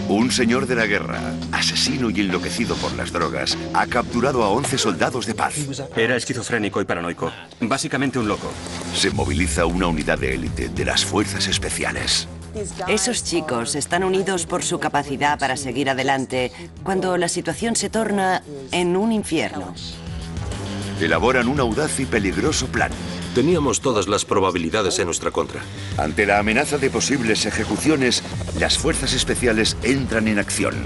Un señor de la guerra, asesino y enloquecido por las drogas, ha capturado a 11 soldados de paz. Era esquizofrénico y paranoico. Básicamente un loco. Se moviliza una unidad de élite de las fuerzas especiales. Esos chicos están unidos por su capacidad para seguir adelante cuando la situación se torna en un infierno. Elaboran un audaz y peligroso plan. Teníamos todas las probabilidades en nuestra contra. Ante la amenaza de posibles ejecuciones, las fuerzas especiales entran en acción.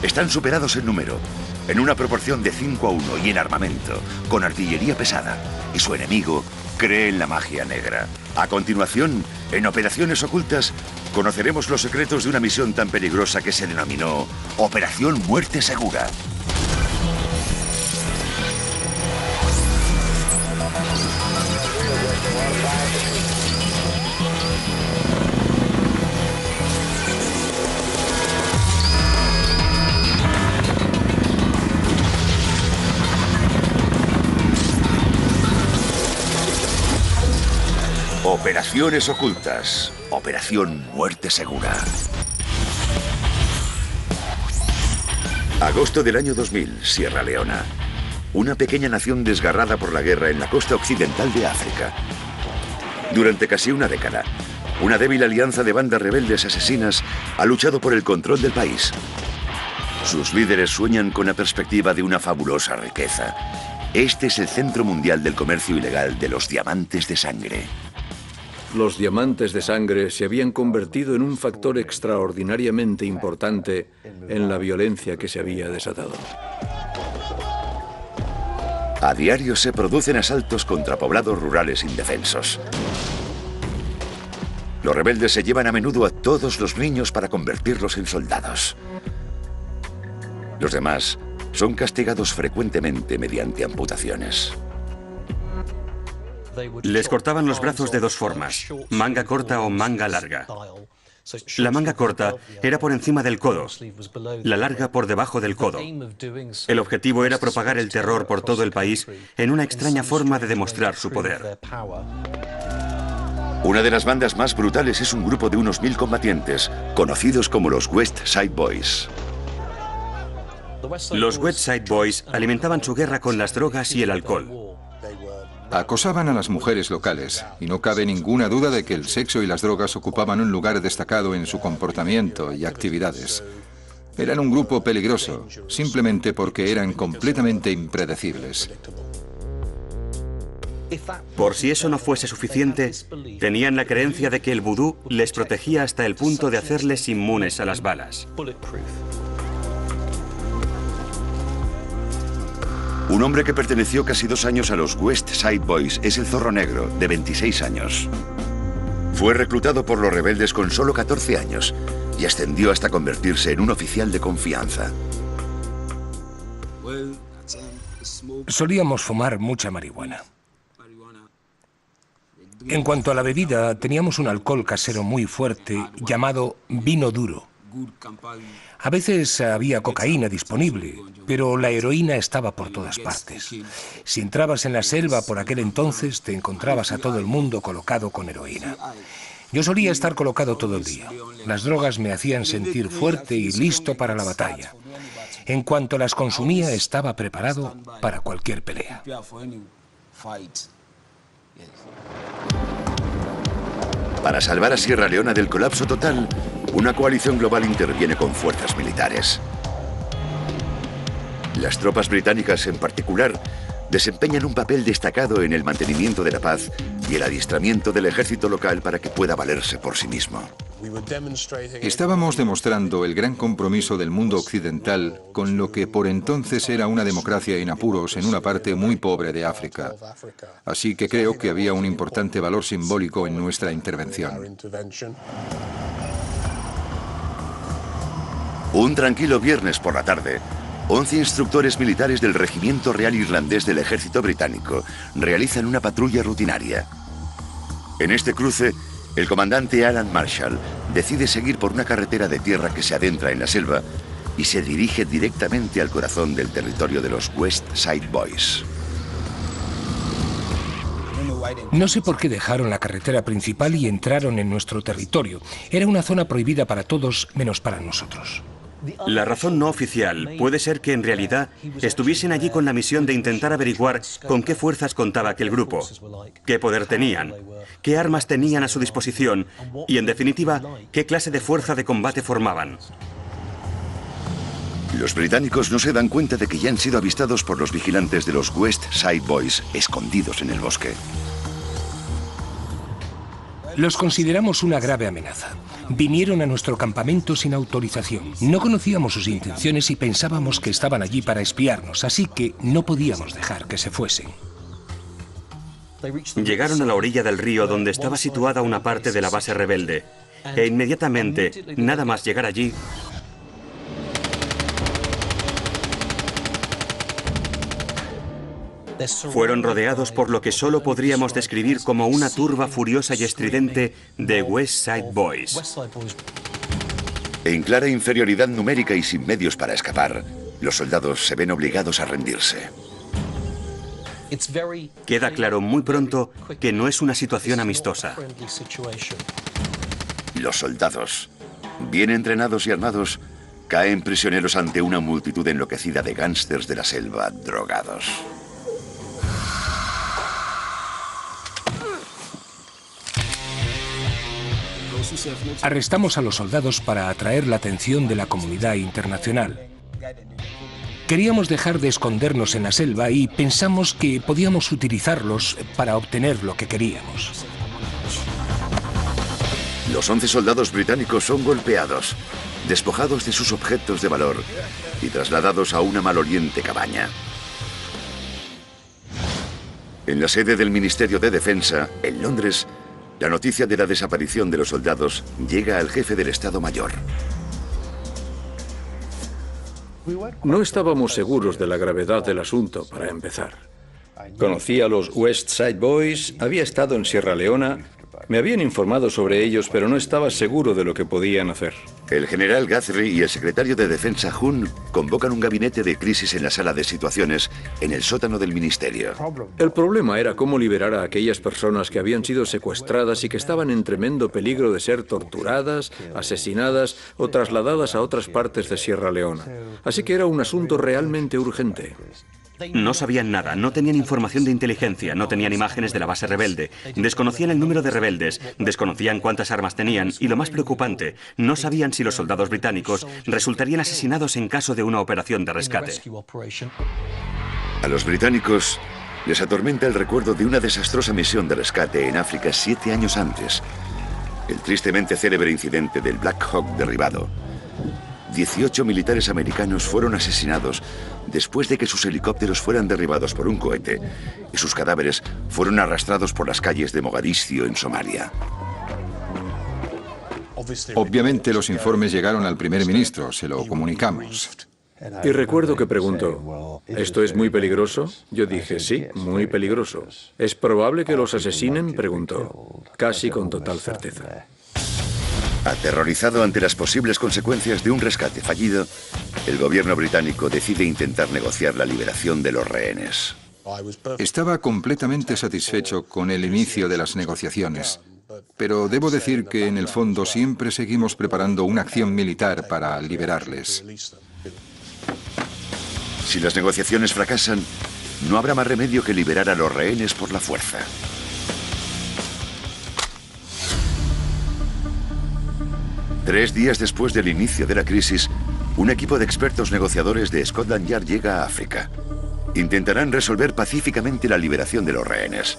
Están superados en número, en una proporción de 5 a 1 y en armamento, con artillería pesada. Y su enemigo cree en la magia negra. A continuación, en Operaciones Ocultas, conoceremos los secretos de una misión tan peligrosa que se denominó Operación Muerte Segura. Operaciones Ocultas. Operación Muerte Segura. Agosto del año 2000, Sierra Leona. Una pequeña nación desgarrada por la guerra en la costa occidental de África. Durante casi una década, una débil alianza de bandas rebeldes asesinas ha luchado por el control del país. Sus líderes sueñan con la perspectiva de una fabulosa riqueza. Este es el centro mundial del comercio ilegal de los diamantes de sangre. Los diamantes de sangre se habían convertido en un factor extraordinariamente importante en la violencia que se había desatado. A diario se producen asaltos contra poblados rurales indefensos. Los rebeldes se llevan a menudo a todos los niños para convertirlos en soldados. Los demás son castigados frecuentemente mediante amputaciones. Les cortaban los brazos de dos formas, manga corta o manga larga. La manga corta era por encima del codo, la larga por debajo del codo. El objetivo era propagar el terror por todo el país en una extraña forma de demostrar su poder. Una de las bandas más brutales es un grupo de unos 1000 combatientes, conocidos como los West Side Boys. Los West Side Boys alimentaban su guerra con las drogas y el alcohol. Acosaban a las mujeres locales, y no cabe ninguna duda de que el sexo y las drogas ocupaban un lugar destacado en su comportamiento y actividades. Eran un grupo peligroso, simplemente porque eran completamente impredecibles. Por si eso no fuese suficiente, tenían la creencia de que el vudú les protegía hasta el punto de hacerles inmunes a las balas. Un hombre que perteneció casi 2 años a los West Side Boys es el Zorro Negro, de 26 años. Fue reclutado por los rebeldes con solo 14 años y ascendió hasta convertirse en un oficial de confianza. Solíamos fumar mucha marihuana. En cuanto a la bebida, teníamos un alcohol casero muy fuerte llamado vino duro. A veces había cocaína disponible, pero la heroína estaba por todas partes. Si entrabas en la selva por aquel entonces, te encontrabas a todo el mundo colocado con heroína. Yo solía estar colocado todo el día. Las drogas me hacían sentir fuerte y listo para la batalla. En cuanto las consumía, estaba preparado para cualquier pelea. Para salvar a Sierra Leona del colapso total, una coalición global interviene con fuerzas militares. Las tropas británicas en particular desempeñan un papel destacado en el mantenimiento de la paz y el adiestramiento del ejército local para que pueda valerse por sí mismo. Estábamos demostrando el gran compromiso del mundo occidental con lo que por entonces era una democracia en apuros en una parte muy pobre de África. Así que creo que había un importante valor simbólico en nuestra intervención. Un tranquilo viernes por la tarde, 11 instructores militares del Regimiento Real Irlandés del Ejército Británico realizan una patrulla rutinaria. En este cruce, el comandante Alan Marshall decide seguir por una carretera de tierra que se adentra en la selva y se dirige directamente al corazón del territorio de los West Side Boys. No sé por qué dejaron la carretera principal y entraron en nuestro territorio. Era una zona prohibida para todos, menos para nosotros. La razón no oficial puede ser que en realidad estuviesen allí con la misión de intentar averiguar con qué fuerzas contaba aquel grupo, qué poder tenían, qué armas tenían a su disposición y, en definitiva, qué clase de fuerza de combate formaban. Los británicos no se dan cuenta de que ya han sido avistados por los vigilantes de los West Side Boys, escondidos en el bosque. Los consideramos una grave amenaza. Vinieron a nuestro campamento sin autorización. No conocíamos sus intenciones y pensábamos que estaban allí para espiarnos, así que no podíamos dejar que se fuesen. Llegaron a la orilla del río donde estaba situada una parte de la base rebelde, e inmediatamente, nada más llegar allí, fueron rodeados por lo que solo podríamos describir como una turba furiosa y estridente de West Side Boys. En clara inferioridad numérica y sin medios para escapar, los soldados se ven obligados a rendirse. Queda claro muy pronto que no es una situación amistosa. Los soldados, bien entrenados y armados, caen prisioneros ante una multitud enloquecida de gángsters de la selva, drogados. Arrestamos a los soldados para atraer la atención de la comunidad internacional. Queríamos dejar de escondernos en la selva y pensamos que podíamos utilizarlos para obtener lo que queríamos. Los 11 soldados británicos son golpeados, despojados de sus objetos de valor y trasladados a una maloliente cabaña. En la sede del Ministerio de Defensa, en Londres, la noticia de la desaparición de los soldados llega al jefe del Estado Mayor. No estábamos seguros de la gravedad del asunto, para empezar. Conocí a los West Side Boys, había estado en Sierra Leona, me habían informado sobre ellos, pero no estaba seguro de lo que podían hacer. El general Guthrie y el secretario de Defensa Hunt convocan un gabinete de crisis en la sala de situaciones en el sótano del ministerio. El problema era cómo liberar a aquellas personas que habían sido secuestradas y que estaban en tremendo peligro de ser torturadas, asesinadas o trasladadas a otras partes de Sierra Leona. Así que era un asunto realmente urgente. No sabían nada, no tenían información de inteligencia, no tenían imágenes de la base rebelde, desconocían el número de rebeldes, desconocían cuántas armas tenían y, lo más preocupante, no sabían si los soldados británicos resultarían asesinados en caso de una operación de rescate. A los británicos les atormenta el recuerdo de una desastrosa misión de rescate en África 7 años antes. El tristemente célebre incidente del Black Hawk derribado. 18 militares americanos fueron asesinados después de que sus helicópteros fueran derribados por un cohete y sus cadáveres fueron arrastrados por las calles de Mogadiscio, en Somalia. Obviamente los informes llegaron al primer ministro, se lo comunicamos. Y recuerdo que preguntó, ¿esto es muy peligroso? Yo dije, sí, muy peligroso. ¿Es probable que los asesinen? Preguntó, casi con total certeza. Aterrorizado ante las posibles consecuencias de un rescate fallido, el gobierno británico decide intentar negociar la liberación de los rehenes. Estaba completamente satisfecho con el inicio de las negociaciones, pero debo decir que en el fondo siempre seguimos preparando una acción militar para liberarles. Si las negociaciones fracasan, no habrá más remedio que liberar a los rehenes por la fuerza. Tres días después del inicio de la crisis, un equipo de expertos negociadores de Scotland Yard llega a África. Intentarán resolver pacíficamente la liberación de los rehenes.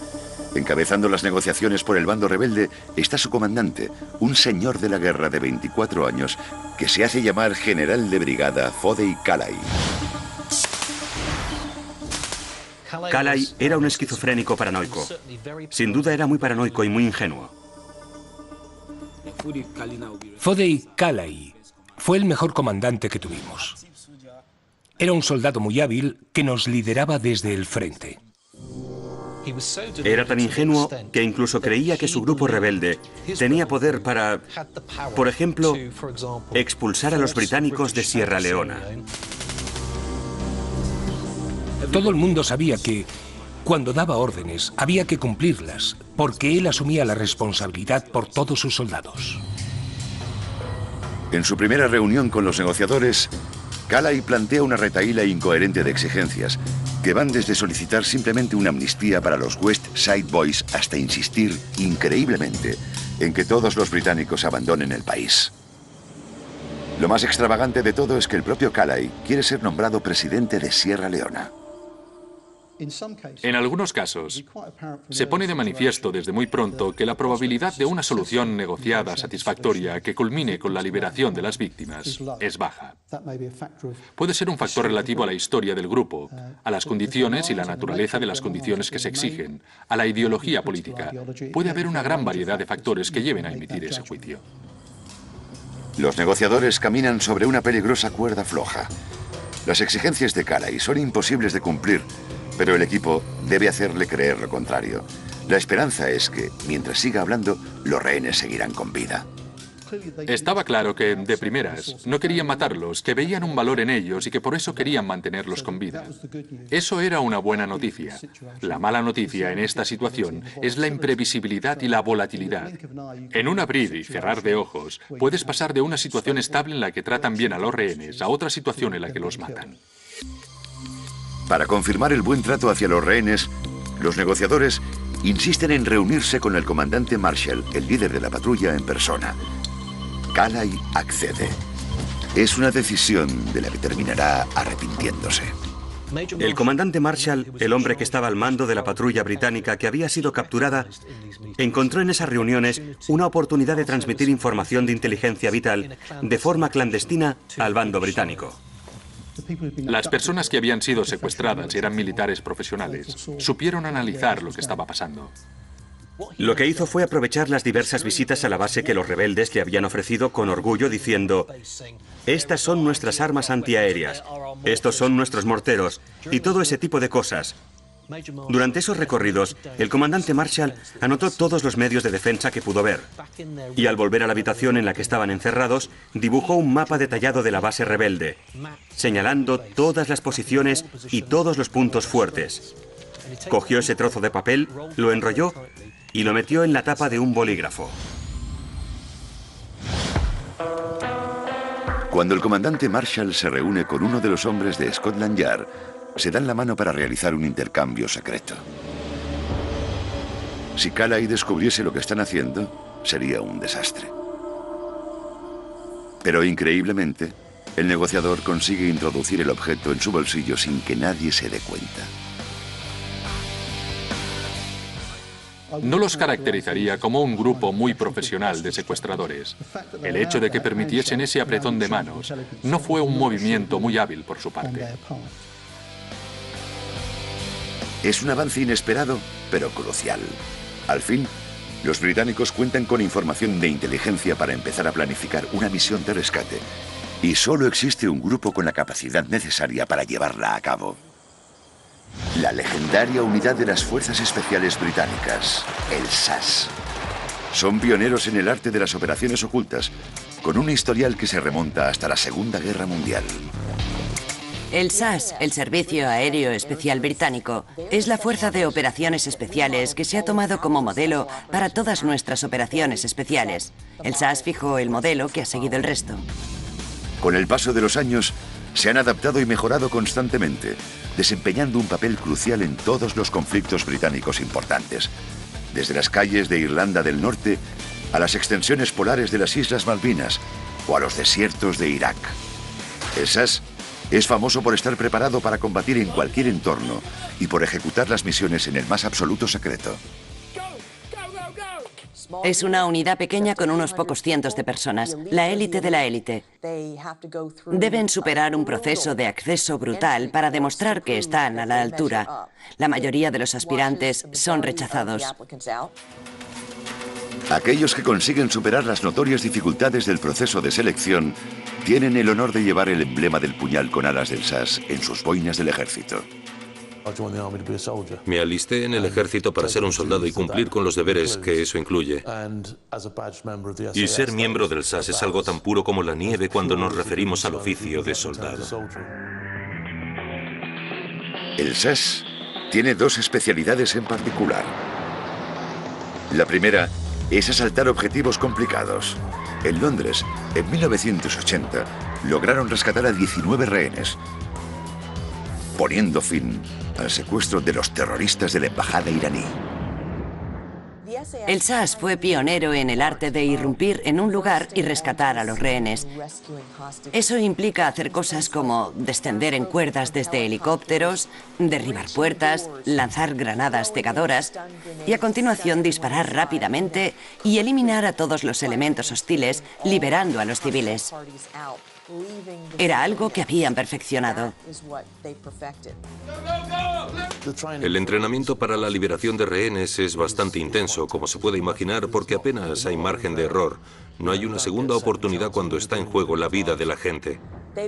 Encabezando las negociaciones por el bando rebelde está su comandante, un señor de la guerra de 24 años que se hace llamar general de brigada Fodey Calais. Calais era un esquizofrénico paranoico. Sin duda era muy paranoico y muy ingenuo. Fodey Calais fue el mejor comandante que tuvimos. Era un soldado muy hábil que nos lideraba desde el frente. Era tan ingenuo que incluso creía que su grupo rebelde tenía poder para, por ejemplo, expulsar a los británicos de Sierra Leona. Todo el mundo sabía que, cuando daba órdenes, había que cumplirlas, porque él asumía la responsabilidad por todos sus soldados. En su primera reunión con los negociadores, Calais plantea una retahíla incoherente de exigencias, que van desde solicitar simplemente una amnistía para los West Side Boys hasta insistir, increíblemente, en que todos los británicos abandonen el país. Lo más extravagante de todo es que el propio Calais quiere ser nombrado presidente de Sierra Leona. En algunos casos, se pone de manifiesto desde muy pronto que la probabilidad de una solución negociada satisfactoria que culmine con la liberación de las víctimas es baja. Puede ser un factor relativo a la historia del grupo, a las condiciones y la naturaleza de las condiciones que se exigen, a la ideología política. Puede haber una gran variedad de factores que lleven a emitir ese juicio. Los negociadores caminan sobre una peligrosa cuerda floja. Las exigencias de Calais son imposibles de cumplir, pero el equipo debe hacerle creer lo contrario. La esperanza es que, mientras siga hablando, los rehenes seguirán con vida. Estaba claro que, de primeras, no querían matarlos, que veían un valor en ellos y que por eso querían mantenerlos con vida. Eso era una buena noticia. La mala noticia en esta situación es la imprevisibilidad y la volatilidad. En un abrir y cerrar de ojos, puedes pasar de una situación estable en la que tratan bien a los rehenes a otra situación en la que los matan. Para confirmar el buen trato hacia los rehenes, los negociadores insisten en reunirse con el comandante Marshall, el líder de la patrulla, en persona. Calais accede. Es una decisión de la que terminará arrepintiéndose. El comandante Marshall, el hombre que estaba al mando de la patrulla británica que había sido capturada, encontró en esas reuniones una oportunidad de transmitir información de inteligencia vital de forma clandestina al bando británico. Las personas que habían sido secuestradas eran militares profesionales. Supieron analizar lo que estaba pasando. Lo que hizo fue aprovechar las diversas visitas a la base que los rebeldes le habían ofrecido con orgullo, diciendo: estas son nuestras armas antiaéreas, estos son nuestros morteros y todo ese tipo de cosas. Durante esos recorridos, el comandante Marshall anotó todos los medios de defensa que pudo ver. Y al volver a la habitación en la que estaban encerrados, dibujó un mapa detallado de la base rebelde, señalando todas las posiciones y todos los puntos fuertes. Cogió ese trozo de papel, lo enrolló y lo metió en la tapa de un bolígrafo. Cuando el comandante Marshall se reúne con uno de los hombres de Scotland Yard, se dan la mano para realizar un intercambio secreto. Si Calais descubriese lo que están haciendo, sería un desastre. Pero increíblemente, el negociador consigue introducir el objeto en su bolsillo sin que nadie se dé cuenta. No los caracterizaría como un grupo muy profesional de secuestradores. El hecho de que permitiesen ese apretón de manos no fue un movimiento muy hábil por su parte. Es un avance inesperado, pero crucial. Al fin, los británicos cuentan con información de inteligencia para empezar a planificar una misión de rescate. Y solo existe un grupo con la capacidad necesaria para llevarla a cabo. La legendaria unidad de las Fuerzas Especiales Británicas, el SAS. Son pioneros en el arte de las operaciones ocultas, con un historial que se remonta hasta la Segunda Guerra Mundial. El SAS, el Servicio Aéreo Especial Británico, es la fuerza de operaciones especiales que se ha tomado como modelo para todas nuestras operaciones especiales. El SAS fijó el modelo que ha seguido el resto. Con el paso de los años, se han adaptado y mejorado constantemente, desempeñando un papel crucial en todos los conflictos británicos importantes, desde las calles de Irlanda del Norte a las extensiones polares de las Islas Malvinas o a los desiertos de Irak. El SAS es famoso por estar preparado para combatir en cualquier entorno y por ejecutar las misiones en el más absoluto secreto. Es una unidad pequeña con unos pocos cientos de personas, la élite de la élite. Deben superar un proceso de acceso brutal para demostrar que están a la altura. La mayoría de los aspirantes son rechazados. Aquellos que consiguen superar las notorias dificultades del proceso de selección tienen el honor de llevar el emblema del puñal con alas del SAS en sus boinas del ejército. Me alisté en el ejército para ser un soldado y cumplir con los deberes que eso incluye. Y ser miembro del SAS es algo tan puro como la nieve cuando nos referimos al oficio de soldado. El SAS tiene dos especialidades en particular. La primera es asaltar objetivos complicados. En Londres, en 1980, lograron rescatar a 19 rehenes, poniendo fin al secuestro de los terroristas de la embajada iraní. El SAS fue pionero en el arte de irrumpir en un lugar y rescatar a los rehenes. Eso implica hacer cosas como descender en cuerdas desde helicópteros, derribar puertas, lanzar granadas cegadoras y a continuación disparar rápidamente y eliminar a todos los elementos hostiles, liberando a los civiles. Era algo que habían perfeccionado. El entrenamiento para la liberación de rehenes es bastante intenso, como se puede imaginar, porque apenas hay margen de error. No hay una segunda oportunidad cuando está en juego la vida de la gente.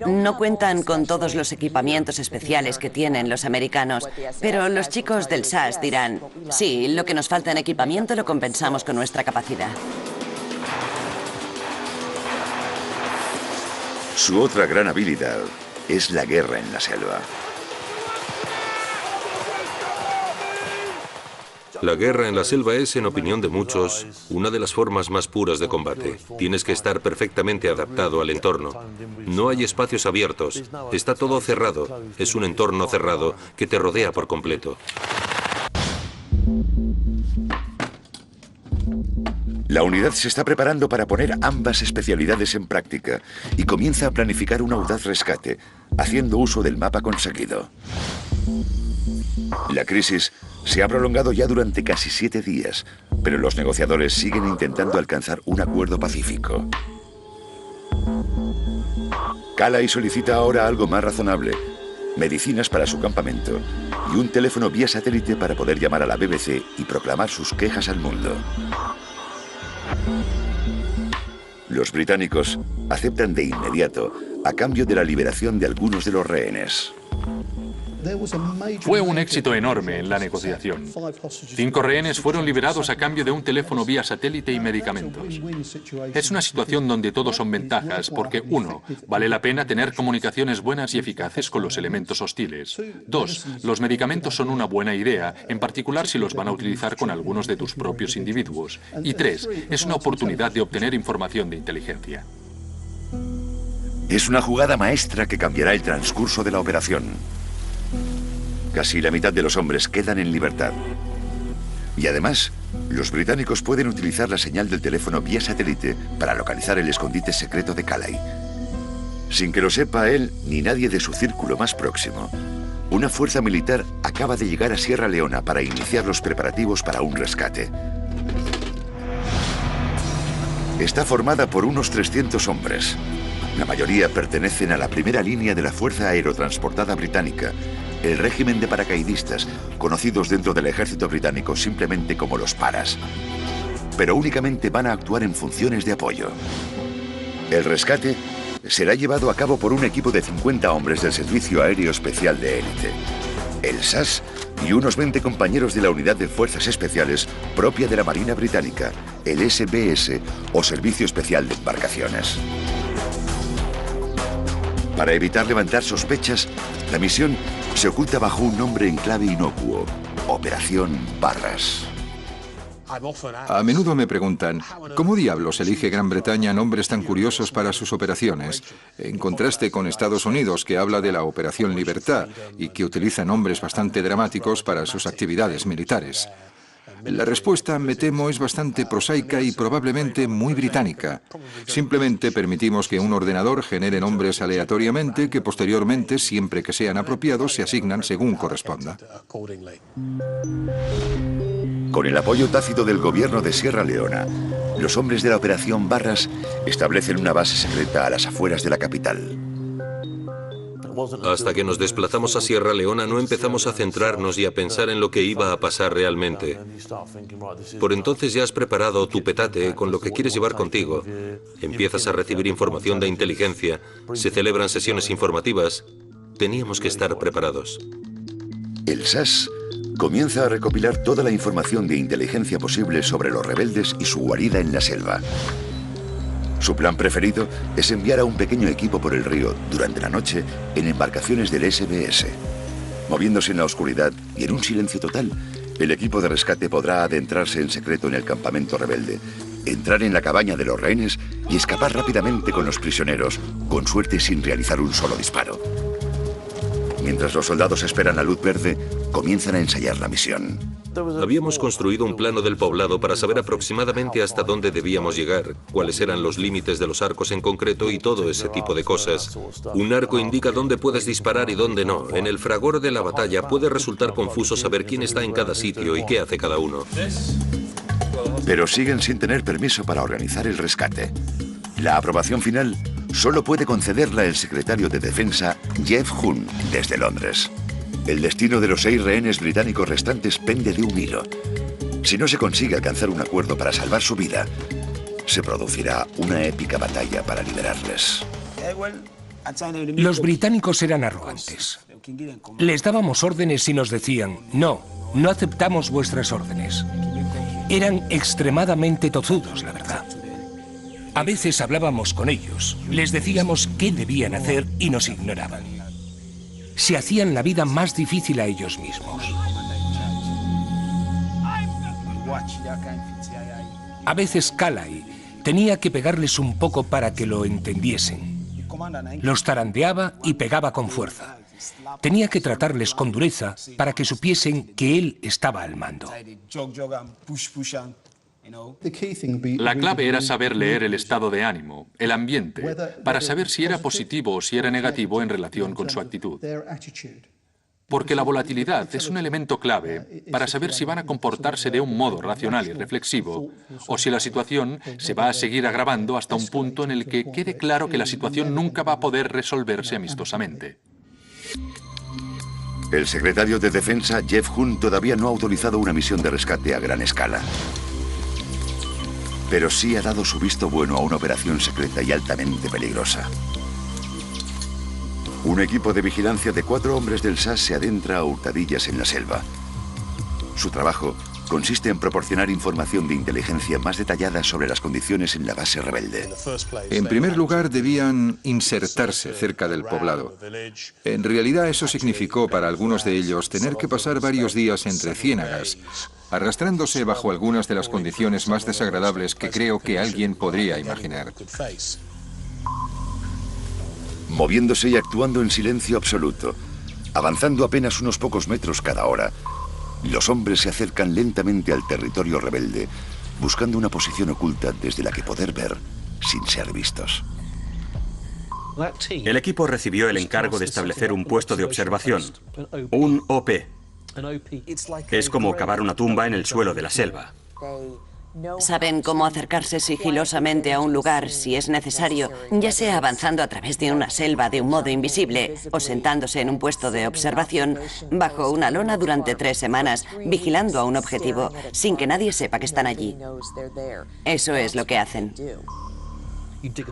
No cuentan con todos los equipamientos especiales que tienen los americanos, pero los chicos del SAS dirán, sí, lo que nos falta en equipamiento lo compensamos con nuestra capacidad. Su otra gran habilidad es la guerra en la selva. La guerra en la selva es, en opinión de muchos, una de las formas más puras de combate. Tienes que estar perfectamente adaptado al entorno. No hay espacios abiertos, está todo cerrado. Es un entorno cerrado que te rodea por completo. La unidad se está preparando para poner ambas especialidades en práctica y comienza a planificar un audaz rescate, haciendo uso del mapa conseguido. La crisis se ha prolongado ya durante casi 7 días, pero los negociadores siguen intentando alcanzar un acuerdo pacífico. Calais solicita ahora algo más razonable: medicinas para su campamento y un teléfono vía satélite para poder llamar a la BBC y proclamar sus quejas al mundo. Los británicos aceptan de inmediato a cambio de la liberación de algunos de los rehenes. Fue un éxito enorme en la negociación. 5 rehenes fueron liberados a cambio de un teléfono vía satélite y medicamentos. Es una situación donde todos son ventajas porque, 1, vale la pena tener comunicaciones buenas y eficaces con los elementos hostiles. 2, los medicamentos son una buena idea, en particular si los van a utilizar con algunos de tus propios individuos. Y 3, es una oportunidad de obtener información de inteligencia. Es una jugada maestra que cambiará el transcurso de la operación. Casi la mitad de los hombres quedan en libertad. Y además, los británicos pueden utilizar la señal del teléfono vía satélite para localizar el escondite secreto de Calais. Sin que lo sepa él ni nadie de su círculo más próximo, una fuerza militar acaba de llegar a Sierra Leona para iniciar los preparativos para un rescate. Está formada por unos 300 hombres. La mayoría pertenecen a la primera línea de la Fuerza Aerotransportada Británica, el régimen de paracaidistas, conocidos dentro del ejército británico simplemente como los paras. Pero únicamente van a actuar en funciones de apoyo. El rescate será llevado a cabo por un equipo de 50 hombres del Servicio Aéreo Especial de Élite, el SAS, y unos 20 compañeros de la Unidad de Fuerzas Especiales propia de la Marina Británica, el SBS o Servicio Especial de Embarcaciones. Para evitar levantar sospechas, la misión se oculta bajo un nombre en clave inocuo: Operación Barras. A menudo me preguntan, ¿cómo diablos elige Gran Bretaña nombres tan curiosos para sus operaciones? En contraste con Estados Unidos, que habla de la Operación Libertad y que utiliza nombres bastante dramáticos para sus actividades militares. La respuesta, me temo, es bastante prosaica y probablemente muy británica. Simplemente permitimos que un ordenador genere nombres aleatoriamente que posteriormente, siempre que sean apropiados, se asignan según corresponda. Con el apoyo tácito del gobierno de Sierra Leona, los hombres de la Operación Barras establecen una base secreta a las afueras de la capital. Hasta que nos desplazamos a Sierra Leona no empezamos a centrarnos y a pensar en lo que iba a pasar realmente. Por entonces ya has preparado tu petate con lo que quieres llevar contigo. Empiezas a recibir información de inteligencia, se celebran sesiones informativas. Teníamos que estar preparados. El SAS comienza a recopilar toda la información de inteligencia posible sobre los rebeldes y su guarida en la selva. Su plan preferido es enviar a un pequeño equipo por el río durante la noche en embarcaciones del SBS. Moviéndose en la oscuridad y en un silencio total, el equipo de rescate podrá adentrarse en secreto en el campamento rebelde entrar en la cabaña de los rehenes y escapar rápidamente con los prisioneros, con suerte sin realizar un solo disparo. Mientras los soldados esperan la luz verde, comienzan a ensayar la misión. Habíamos construido un plano del poblado para saber aproximadamente hasta dónde debíamos llegar, cuáles eran los límites de los arcos en concreto y todo ese tipo de cosas. Un arco indica dónde puedes disparar y dónde no. En el fragor de la batalla puede resultar confuso saber quién está en cada sitio y qué hace cada uno. Pero siguen sin tener permiso para organizar el rescate. La aprobación final solo puede concederla el secretario de Defensa Jeff Hunt desde Londres. El destino de los 6 rehenes británicos restantes pende de un hilo. Si no se consigue alcanzar un acuerdo para salvar su vida, se producirá una épica batalla para liberarles. Los británicos eran arrogantes. Les dábamos órdenes y nos decían, no aceptamos vuestras órdenes. Eran extremadamente tozudos, la verdad. A veces hablábamos con ellos, les decíamos qué debían hacer y nos ignoraban. Se hacían la vida más difícil a ellos mismos. A veces Calais tenía que pegarles un poco para que lo entendiesen. Los zarandeaba y pegaba con fuerza. Tenía que tratarles con dureza para que supiesen que él estaba al mando. La clave era saber leer el estado de ánimo, el ambiente, para saber si era positivo o si era negativo en relación con su actitud. Porque la volatilidad es un elemento clave para saber si van a comportarse de un modo racional y reflexivo o si la situación se va a seguir agravando hasta un punto en el que quede claro que la situación nunca va a poder resolverse amistosamente. El secretario de Defensa, Jeff Hunt, todavía no ha autorizado una misión de rescate a gran escala. Pero sí ha dado su visto bueno a una operación secreta y altamente peligrosa. Un equipo de vigilancia de 4 hombres del SAS se adentra a hurtadillas en la selva. Su trabajo consiste en proporcionar información de inteligencia más detallada sobre las condiciones en la base rebelde. En primer lugar, debían insertarse cerca del poblado. En realidad, eso significó para algunos de ellos tener que pasar varios días entre ciénagas, arrastrándose bajo algunas de las condiciones más desagradables que creo que alguien podría imaginar. Moviéndose y actuando en silencio absoluto, avanzando apenas unos pocos metros cada hora, los hombres se acercan lentamente al territorio rebelde, buscando una posición oculta desde la que poder ver sin ser vistos. El equipo recibió el encargo de establecer un puesto de observación, un OP. Es como cavar una tumba en el suelo de la selva. Saben cómo acercarse sigilosamente a un lugar si es necesario, ya sea avanzando a través de una selva de un modo invisible o sentándose en un puesto de observación bajo una lona durante 3 semanas, vigilando a un objetivo sin que nadie sepa que están allí. Eso es lo que hacen.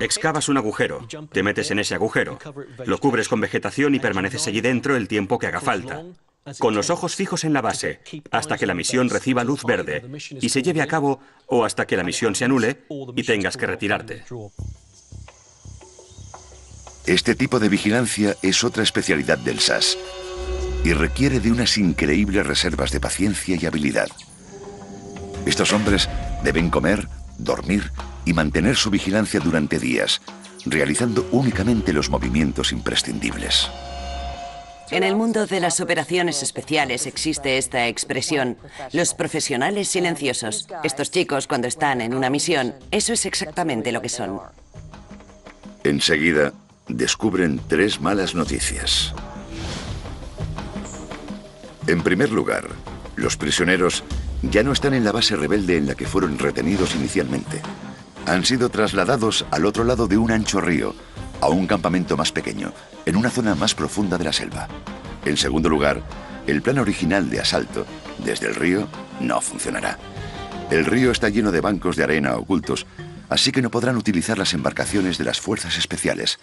Excavas un agujero, te metes en ese agujero, lo cubres con vegetación y permaneces allí dentro el tiempo que haga falta, con los ojos fijos en la base, hasta que la misión reciba luz verde y se lleve a cabo o hasta que la misión se anule y tengas que retirarte. Este tipo de vigilancia es otra especialidad del SAS y requiere de unas increíbles reservas de paciencia y habilidad. Estos hombres deben comer, dormir y mantener su vigilancia durante días, realizando únicamente los movimientos imprescindibles. En el mundo de las operaciones especiales existe esta expresión, los profesionales silenciosos. Estos chicos, cuando están en una misión, eso es exactamente lo que son. Enseguida, descubren 3 malas noticias. En primer lugar, los prisioneros ya no están en la base rebelde en la que fueron retenidos inicialmente. Han sido trasladados al otro lado de un ancho río, a un campamento más pequeño, en una zona más profunda de la selva. En segundo lugar, el plan original de asalto, desde el río, no funcionará. El río está lleno de bancos de arena ocultos, así que no podrán utilizar las embarcaciones de las fuerzas especiales.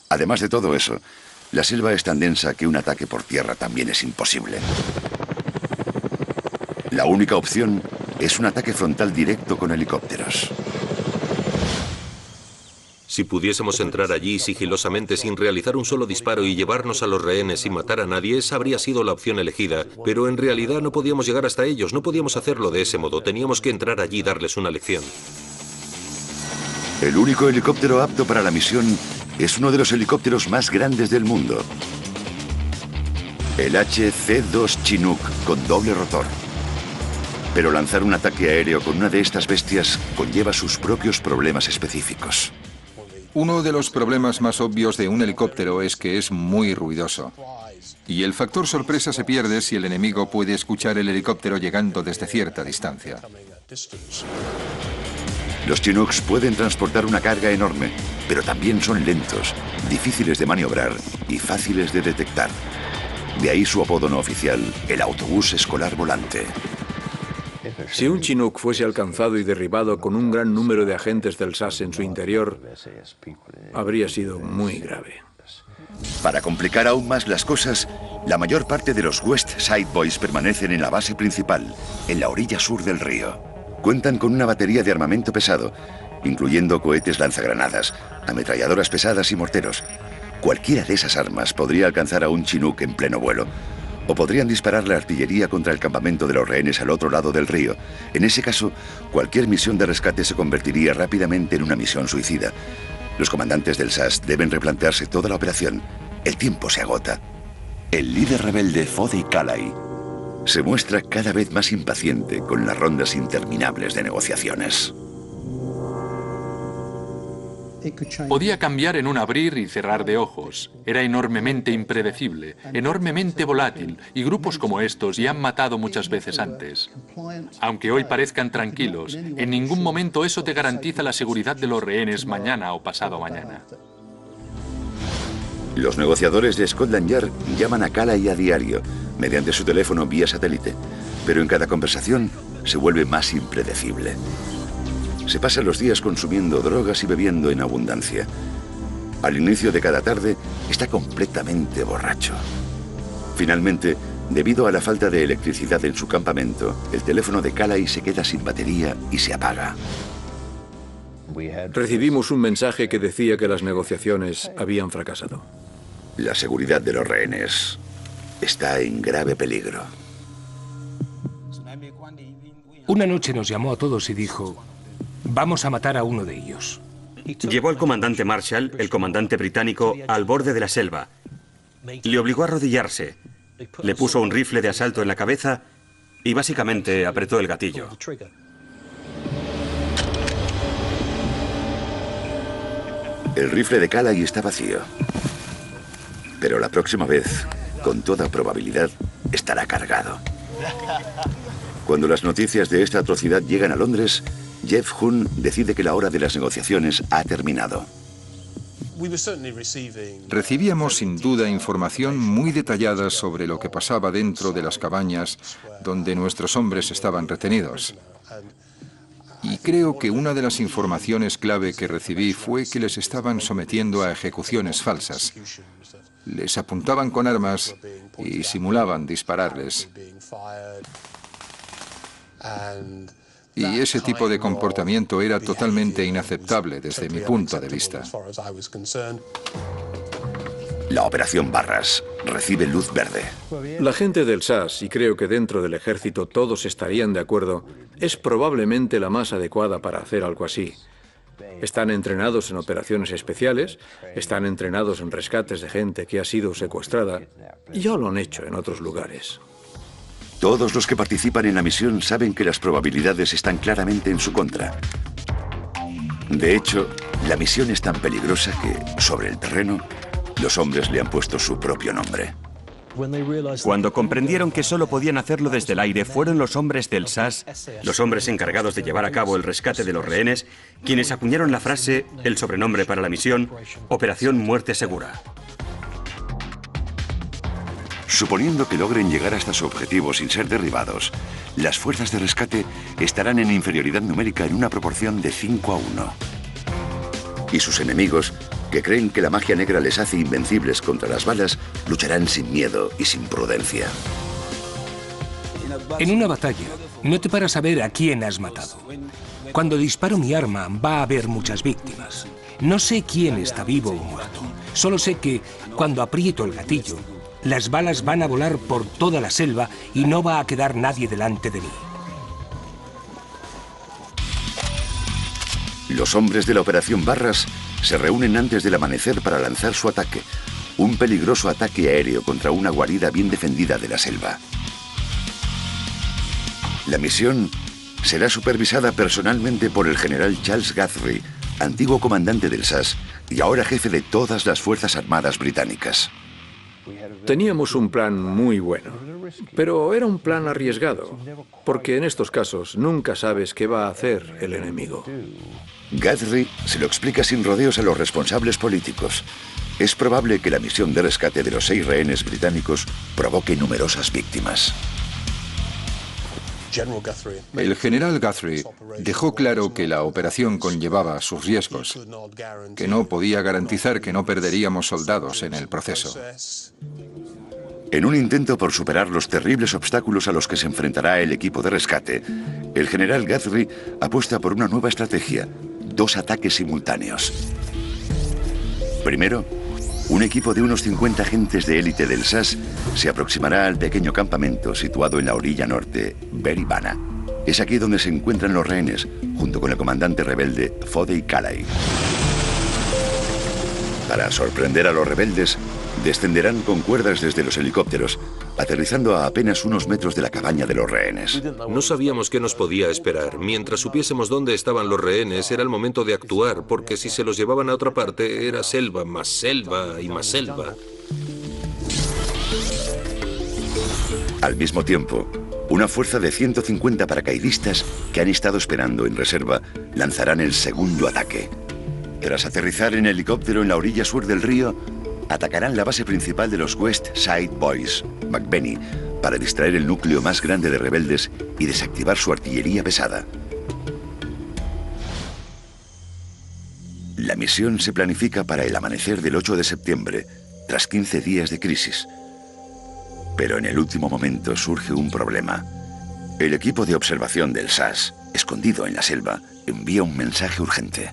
Además de todo eso, la selva es tan densa que un ataque por tierra también es imposible. La única opción es un ataque frontal directo con helicópteros. Si pudiésemos entrar allí sigilosamente sin realizar un solo disparo y llevarnos a los rehenes sin matar a nadie, esa habría sido la opción elegida. Pero en realidad no podíamos llegar hasta ellos, no podíamos hacerlo de ese modo. Teníamos que entrar allí y darles una lección. El único helicóptero apto para la misión es uno de los helicópteros más grandes del mundo. El HC-2 Chinook con doble rotor. Pero lanzar un ataque aéreo con una de estas bestias conlleva sus propios problemas específicos. Uno de los problemas más obvios de un helicóptero es que es muy ruidoso. Y el factor sorpresa se pierde si el enemigo puede escuchar el helicóptero llegando desde cierta distancia. Los Chinooks pueden transportar una carga enorme, pero también son lentos, difíciles de maniobrar y fáciles de detectar. De ahí su apodo no oficial, el autobús escolar volante. Si un Chinook fuese alcanzado y derribado con un gran número de agentes del SAS en su interior, habría sido muy grave. Para complicar aún más las cosas, la mayor parte de los West Side Boys permanecen en la base principal, en la orilla sur del río. Cuentan con una batería de armamento pesado, incluyendo cohetes lanzagranadas, ametralladoras pesadas y morteros. Cualquiera de esas armas podría alcanzar a un Chinook en pleno vuelo. O podrían disparar la artillería contra el campamento de los rehenes al otro lado del río. En ese caso, cualquier misión de rescate se convertiría rápidamente en una misión suicida. Los comandantes del SAS deben replantearse toda la operación. El tiempo se agota. El líder rebelde Fodey Calais se muestra cada vez más impaciente con las rondas interminables de negociaciones. Podía cambiar en un abrir y cerrar de ojos. Era enormemente impredecible, enormemente volátil, y grupos como estos ya han matado muchas veces antes. Aunque hoy parezcan tranquilos, en ningún momento eso te garantiza la seguridad de los rehenes mañana o pasado mañana. Los negociadores de Scotland Yard llaman a Calais a diario, mediante su teléfono vía satélite, pero en cada conversación se vuelve más impredecible. Se pasan los días consumiendo drogas y bebiendo en abundancia. Al inicio de cada tarde está completamente borracho. Finalmente, debido a la falta de electricidad en su campamento, el teléfono de Calais se queda sin batería y se apaga. Recibimos un mensaje que decía que las negociaciones habían fracasado. La seguridad de los rehenes está en grave peligro. Una noche nos llamó a todos y dijo: vamos a matar a uno de ellos. Llevó al comandante Marshall, el comandante británico, al borde de la selva. Le obligó a arrodillarse. Le puso un rifle de asalto en la cabeza y básicamente apretó el gatillo. El rifle de Calais está vacío. Pero la próxima vez, con toda probabilidad, estará cargado. Cuando las noticias de esta atrocidad llegan a Londres, Jeff Huhn decide que la hora de las negociaciones ha terminado. Recibíamos sin duda información muy detallada sobre lo que pasaba dentro de las cabañas donde nuestros hombres estaban retenidos. Y creo que una de las informaciones clave que recibí fue que les estaban sometiendo a ejecuciones falsas. Les apuntaban con armas y simulaban dispararles. Y ese tipo de comportamiento era totalmente inaceptable desde mi punto de vista. La Operación Barras recibe luz verde. La gente del SAS, y creo que dentro del ejército todos estarían de acuerdo, es probablemente la más adecuada para hacer algo así. Están entrenados en operaciones especiales, están entrenados en rescates de gente que ha sido secuestrada, y ya lo han hecho en otros lugares. Todos los que participan en la misión saben que las probabilidades están claramente en su contra. De hecho, la misión es tan peligrosa que, sobre el terreno, los hombres le han puesto su propio nombre. Cuando comprendieron que solo podían hacerlo desde el aire, fueron los hombres del SAS, los hombres encargados de llevar a cabo el rescate de los rehenes, quienes acuñaron la frase, el sobrenombre para la misión, Operación Muerte Segura. Suponiendo que logren llegar hasta su objetivo sin ser derribados, las fuerzas de rescate estarán en inferioridad numérica en una proporción de 5 a 1. Y sus enemigos, que creen que la magia negra les hace invencibles contra las balas, lucharán sin miedo y sin prudencia. En una batalla, no te paras a ver a quién has matado. Cuando disparo mi arma, va a haber muchas víctimas. No sé quién está vivo o muerto. Solo sé que, cuando aprieto el gatillo, las balas van a volar por toda la selva y no va a quedar nadie delante de mí. Los hombres de la Operación Barras se reúnen antes del amanecer para lanzar su ataque, un peligroso ataque aéreo contra una guarida bien defendida de la selva. La misión será supervisada personalmente por el general Charles Guthrie, antiguo comandante del SAS y ahora jefe de todas las Fuerzas Armadas británicas. Teníamos un plan muy bueno, pero era un plan arriesgado, porque en estos casos nunca sabes qué va a hacer el enemigo. Guthrie se lo explica sin rodeos a los responsables políticos. Es probable que la misión de rescate de los 6 rehenes británicos provoque numerosas víctimas. El general Guthrie dejó claro que la operación conllevaba sus riesgos, que no podía garantizar que no perderíamos soldados en el proceso. En un intento por superar los terribles obstáculos a los que se enfrentará el equipo de rescate, el general Guthrie apuesta por una nueva estrategia: 2 ataques simultáneos. Primero, un equipo de unos 50 agentes de élite del SAS se aproximará al pequeño campamento situado en la orilla norte, Beribana. Es aquí donde se encuentran los rehenes, junto con el comandante rebelde Fodey Calais. Para sorprender a los rebeldes, descenderán con cuerdas desde los helicópteros, aterrizando a apenas unos metros de la cabaña de los rehenes. No sabíamos qué nos podía esperar. Mientras supiésemos dónde estaban los rehenes, era el momento de actuar, porque si se los llevaban a otra parte, era selva y más selva. Al mismo tiempo, una fuerza de 150 paracaidistas que han estado esperando en reserva lanzarán el segundo ataque. Tras aterrizar en helicóptero en la orilla sur del río, atacarán la base principal de los West Side Boys, McBenney, para distraer el núcleo más grande de rebeldes y desactivar su artillería pesada. La misión se planifica para el amanecer del 8 de septiembre, tras 15 días de crisis. Pero en el último momento surge un problema. El equipo de observación del SAS, escondido en la selva, envía un mensaje urgente.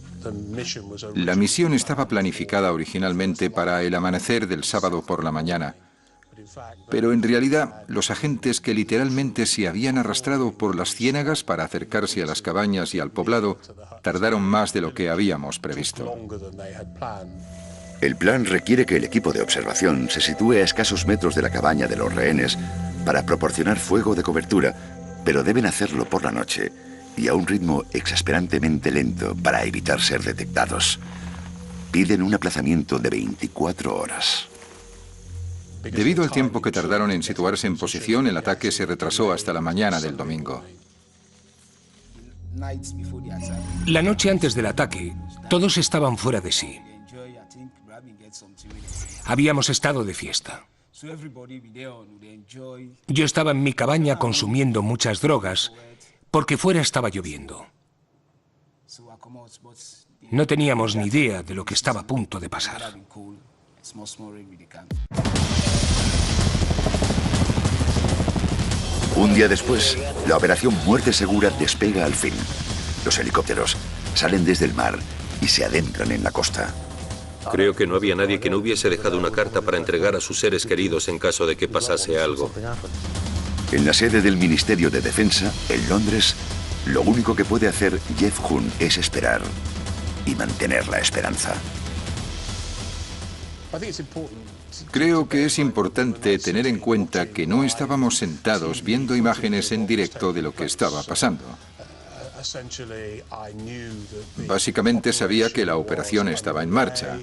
La misión estaba planificada originalmente para el amanecer del sábado por la mañana, pero en realidad los agentes que literalmente se habían arrastrado por las ciénagas para acercarse a las cabañas y al poblado tardaron más de lo que habíamos previsto. El plan requiere que el equipo de observación se sitúe a escasos metros de la cabaña de los rehenes para proporcionar fuego de cobertura, pero deben hacerlo por la noche y a un ritmo exasperantemente lento para evitar ser detectados. Piden un aplazamiento de 24 horas. Debido al tiempo que tardaron en situarse en posición, el ataque se retrasó hasta la mañana del domingo. La noche antes del ataque, todos estaban fuera de sí. Habíamos estado de fiesta. Yo estaba en mi cabaña consumiendo muchas drogas porque fuera estaba lloviendo. No teníamos ni idea de lo que estaba a punto de pasar. Un día después, la operación Muerte Segura despega al fin. Los helicópteros salen desde el mar y se adentran en la costa. Creo que no había nadie que no hubiese dejado una carta para entregar a sus seres queridos en caso de que pasase algo. En la sede del Ministerio de Defensa, en Londres, lo único que puede hacer Jeff Huhn es esperar y mantener la esperanza. Creo que es importante tener en cuenta que no estábamos sentados viendo imágenes en directo de lo que estaba pasando. Básicamente sabía que la operación estaba en marcha.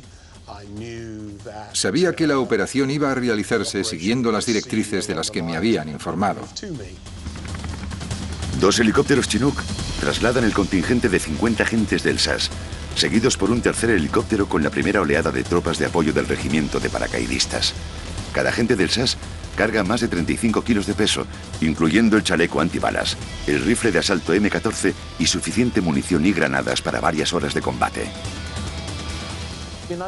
Sabía que la operación iba a realizarse siguiendo las directrices de las que me habían informado. 2 helicópteros Chinook trasladan el contingente de 50 agentes del SAS, seguidos por un tercer helicóptero con la primera oleada de tropas de apoyo del regimiento de paracaidistas. Cada agente del SAS carga más de 35 kilos de peso, incluyendo el chaleco antibalas, el rifle de asalto M14 y suficiente munición y granadas para varias horas de combate.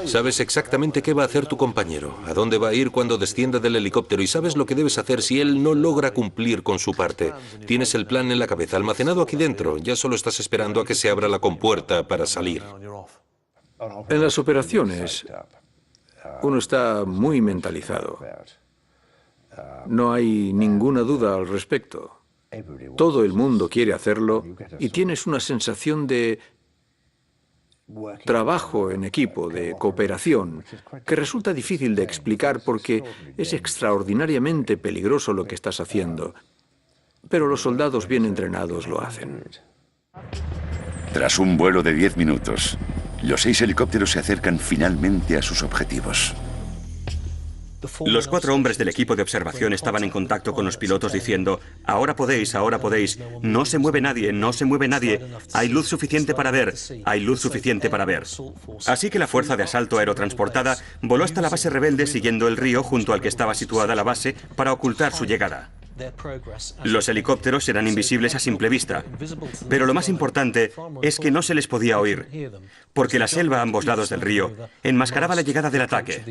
Sabes exactamente qué va a hacer tu compañero, a dónde va a ir cuando descienda del helicóptero y sabes lo que debes hacer si él no logra cumplir con su parte. Tienes el plan en la cabeza, almacenado aquí dentro, ya solo estás esperando a que se abra la compuerta para salir. En las operaciones, uno está muy mentalizado. No hay ninguna duda al respecto. Todo el mundo quiere hacerlo y tienes una sensación de trabajo en equipo, de cooperación, que resulta difícil de explicar porque es extraordinariamente peligroso lo que estás haciendo. Pero los soldados bien entrenados lo hacen. Tras un vuelo de 10 minutos, los 6 helicópteros se acercan finalmente a sus objetivos. Los 4 hombres del equipo de observación estaban en contacto con los pilotos diciendo: ahora podéis, no se mueve nadie, no se mueve nadie, hay luz suficiente para ver, hay luz suficiente para ver. Así que la fuerza de asalto aerotransportada voló hasta la base rebelde siguiendo el río junto al que estaba situada la base para ocultar su llegada. Los helicópteros eran invisibles a simple vista, pero lo más importante es que no se les podía oír, porque la selva a ambos lados del río enmascaraba la llegada del ataque.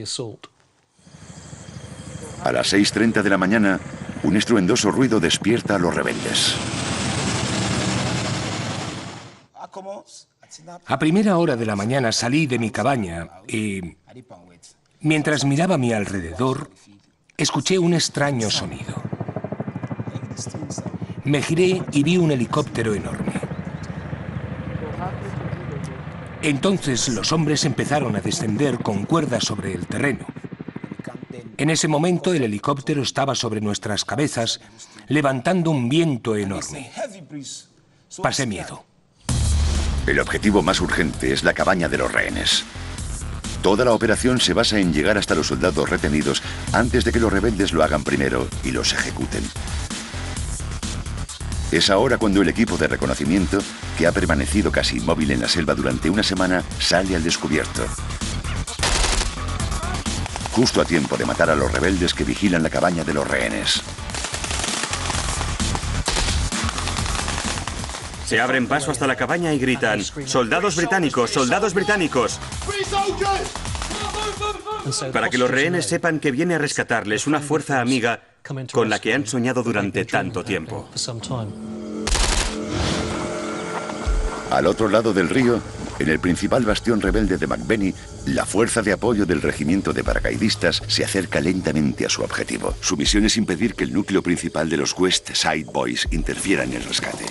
A las 6:30 de la mañana, un estruendoso ruido despierta a los rebeldes. A primera hora de la mañana salí de mi cabaña y, mientras miraba a mi alrededor, escuché un extraño sonido. Me giré y vi un helicóptero enorme. Entonces los hombres empezaron a descender con cuerdas sobre el terreno. En ese momento el helicóptero estaba sobre nuestras cabezas, levantando un viento enorme. Pasé miedo. El objetivo más urgente es la cabaña de los rehenes. Toda la operación se basa en llegar hasta los soldados retenidos antes de que los rebeldes lo hagan primero y los ejecuten. Es ahora cuando el equipo de reconocimiento, que ha permanecido casi inmóvil en la selva durante una semana, sale al descubierto. Justo a tiempo de matar a los rebeldes que vigilan la cabaña de los rehenes. Se abren paso hasta la cabaña y gritan: ¡soldados británicos, soldados británicos! Para que los rehenes sepan que viene a rescatarles una fuerza amiga con la que han soñado durante tanto tiempo. Al otro lado del río, en el principal bastión rebelde de McBenney, la fuerza de apoyo del regimiento de paracaidistas se acerca lentamente a su objetivo. Su misión es impedir que el núcleo principal de los West Side Boys interfiera en el rescate.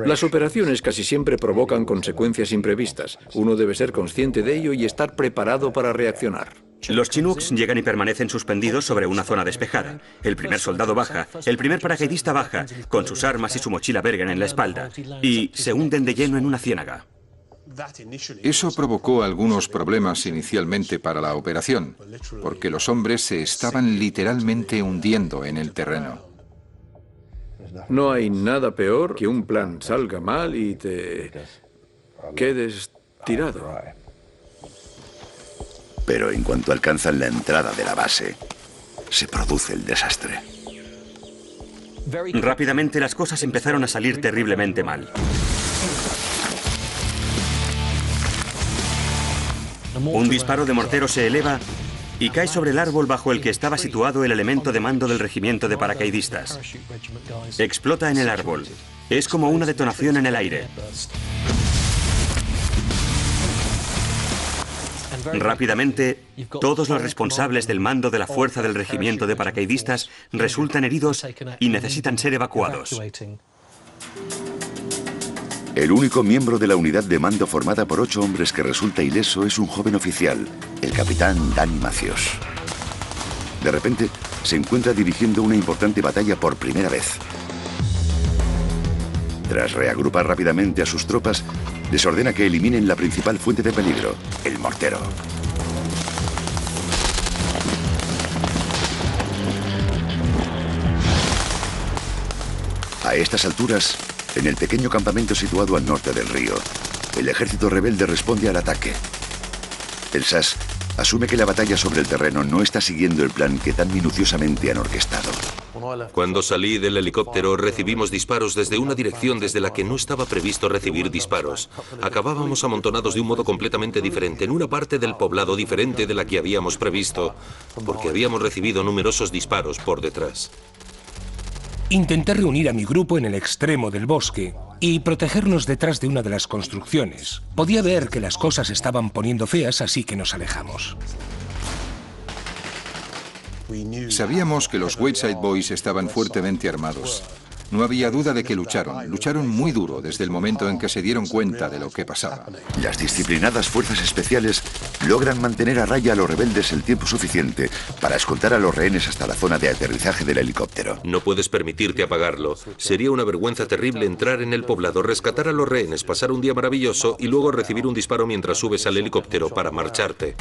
Las operaciones casi siempre provocan consecuencias imprevistas. Uno debe ser consciente de ello y estar preparado para reaccionar. Los Chinooks llegan y permanecen suspendidos sobre una zona despejada. El primer soldado baja, el primer paracaidista baja, con sus armas y su mochila Bergen en la espalda, y se hunden de lleno en una ciénaga. Eso provocó algunos problemas inicialmente para la operación, porque los hombres se estaban literalmente hundiendo en el terreno. No hay nada peor que un plan salga mal y te quedes tirado. Pero en cuanto alcanzan la entrada de la base, se produce el desastre. Rápidamente las cosas empezaron a salir terriblemente mal. Un disparo de mortero se eleva y cae sobre el árbol bajo el que estaba situado el elemento de mando del regimiento de paracaidistas. Explota en el árbol. Es como una detonación en el aire. Rápidamente, todos los responsables del mando de la fuerza del regimiento de paracaidistas resultan heridos y necesitan ser evacuados. El único miembro de la unidad de mando formada por 8 hombres que resulta ileso es un joven oficial, el capitán Danny Matthews. De repente, se encuentra dirigiendo una importante batalla por primera vez. Tras reagrupar rápidamente a sus tropas, les ordena que eliminen la principal fuente de peligro, el mortero. A estas alturas, en el pequeño campamento situado al norte del río, el ejército rebelde responde al ataque. El SAS asume que la batalla sobre el terreno no está siguiendo el plan que tan minuciosamente han orquestado. Cuando salí del helicóptero recibimos disparos desde una dirección desde la que no estaba previsto recibir disparos. Acabábamos amontonados de un modo completamente diferente, en una parte del poblado diferente de la que habíamos previsto, porque habíamos recibido numerosos disparos por detrás. Intenté reunir a mi grupo en el extremo del bosque y protegernos detrás de una de las construcciones. Podía ver que las cosas estaban poniendo feas, así que nos alejamos. Sabíamos que los Whiteside Boys estaban fuertemente armados, No había duda de que lucharon muy duro desde el momento en que se dieron cuenta de lo que pasaba. Las disciplinadas fuerzas especiales logran mantener a raya a los rebeldes el tiempo suficiente para escoltar a los rehenes hasta la zona de aterrizaje del helicóptero. No puedes permitirte apagarlo. Sería una vergüenza terrible entrar en el poblado, rescatar a los rehenes, pasar un día maravilloso y luego recibir un disparo mientras subes al helicóptero para marcharte.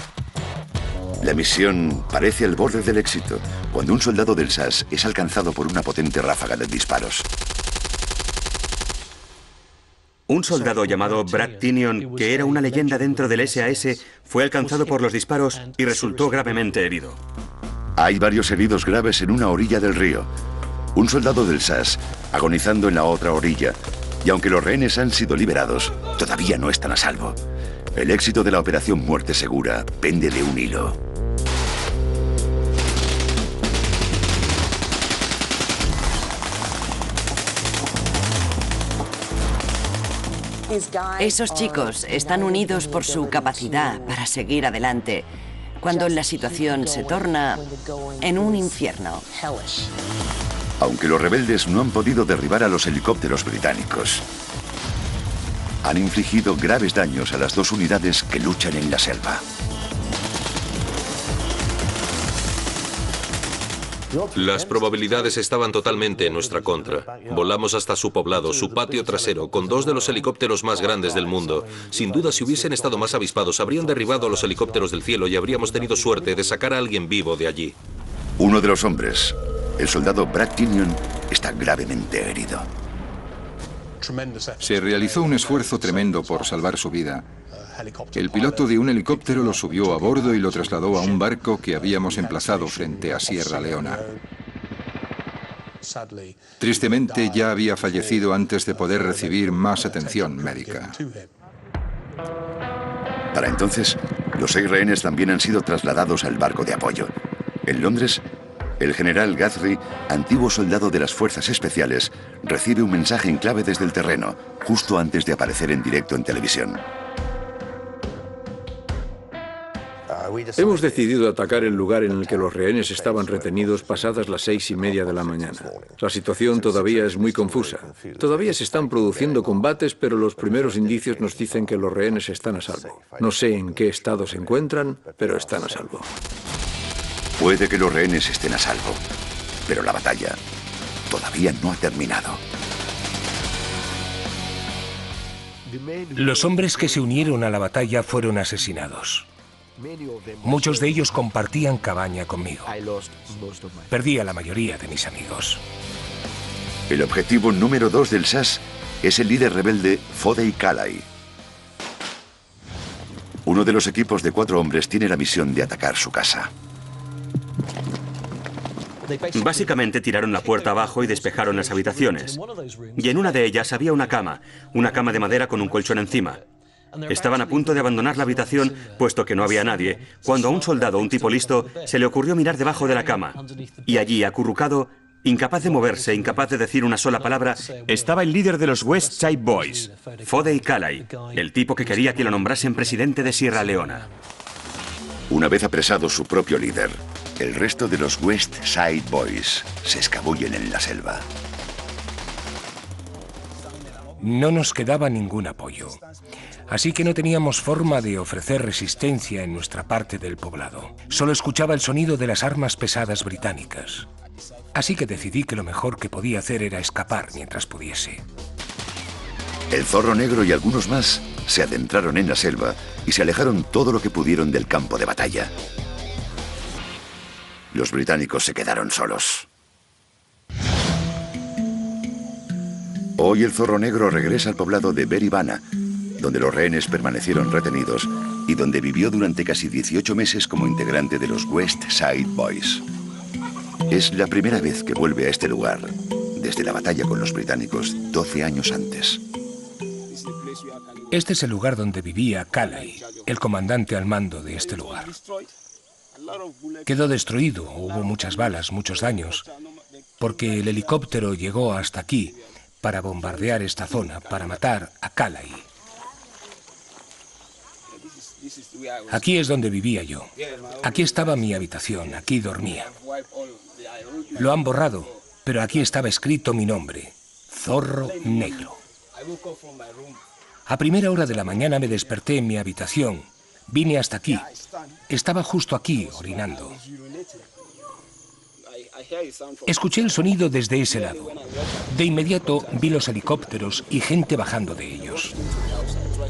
La misión parece al borde del éxito, cuando un soldado del SAS es alcanzado por una potente ráfaga de disparos. Un soldado llamado Brad Tinion, que era una leyenda dentro del SAS, fue alcanzado por los disparos y resultó gravemente herido. Hay varios heridos graves en una orilla del río. Un soldado del SAS agonizando en la otra orilla, y aunque los rehenes han sido liberados, todavía no están a salvo. El éxito de la operación Muerte Segura pende de un hilo. Esos chicos están unidos por su capacidad para seguir adelante cuando la situación se torna en un infierno. Aunque los rebeldes no han podido derribar a los helicópteros británicos, han infligido graves daños a las dos unidades que luchan en la selva. Las probabilidades estaban totalmente en nuestra contra. Volamos hasta su poblado, su patio trasero, con dos de los helicópteros más grandes del mundo. Sin duda, si hubiesen estado más avispados, habrían derribado a los helicópteros del cielo y habríamos tenido suerte de sacar a alguien vivo de allí. Uno de los hombres, el soldado Brad Tinion, está gravemente herido. Se realizó un esfuerzo tremendo por salvar su vida. El piloto de un helicóptero lo subió a bordo y lo trasladó a un barco que habíamos emplazado frente a Sierra Leona. Tristemente, ya había fallecido antes de poder recibir más atención médica. Para entonces, los 6 rehenes también han sido trasladados al barco de apoyo. En Londres, el general Guthrie, antiguo soldado de las fuerzas especiales, recibe un mensaje en clave desde el terreno, justo antes de aparecer en directo en televisión. Hemos decidido atacar el lugar en el que los rehenes estaban retenidos pasadas las 6:30 de la mañana. La situación todavía es muy confusa. Todavía se están produciendo combates, pero los primeros indicios nos dicen que los rehenes están a salvo. No sé en qué estado se encuentran, pero están a salvo. Puede que los rehenes estén a salvo, pero la batalla todavía no ha terminado. Los hombres que se unieron a la batalla fueron asesinados. Muchos de ellos compartían cabaña conmigo. Perdí a la mayoría de mis amigos. El objetivo número 2 del SAS es el líder rebelde Fodey Calais. Uno de los equipos de 4 hombres tiene la misión de atacar su casa. Básicamente tiraron la puerta abajo y despejaron las habitaciones. Y en una de ellas había una cama de madera con un colchón encima. Estaban a punto de abandonar la habitación, puesto que no había nadie, cuando a un soldado, un tipo listo, se le ocurrió mirar debajo de la cama. Y allí, acurrucado, incapaz de moverse, incapaz de decir una sola palabra, estaba el líder de los West Side Boys, Fodey Calais, el tipo que quería que lo nombrasen presidente de Sierra Leona. Una vez apresado su propio líder, el resto de los West Side Boys se escabullen en la selva. No nos quedaba ningún apoyo, así que no teníamos forma de ofrecer resistencia en nuestra parte del poblado. Solo escuchaba el sonido de las armas pesadas británicas. Así que decidí que lo mejor que podía hacer era escapar mientras pudiese. El Zorro Negro y algunos más se adentraron en la selva y se alejaron todo lo que pudieron del campo de batalla. Los británicos se quedaron solos. Hoy el Zorro Negro regresa al poblado de Beribana, donde los rehenes permanecieron retenidos y donde vivió durante casi 18 meses como integrante de los West Side Boys. Es la primera vez que vuelve a este lugar, desde la batalla con los británicos 12 años antes. Este es el lugar donde vivía Calais, el comandante al mando de este lugar. Quedó destruido, hubo muchas balas, muchos daños, porque el helicóptero llegó hasta aquí para bombardear esta zona, para matar a Calais. Aquí es donde vivía yo. Aquí estaba mi habitación, aquí dormía. Lo han borrado pero aquí estaba escrito mi nombre, Zorro Negro. A primera hora de la mañana me desperté en mi habitación. Vine hasta aquí. Estaba justo aquí, orinando. Escuché el sonido desde ese lado. De inmediato vi los helicópteros y gente bajando de ellos.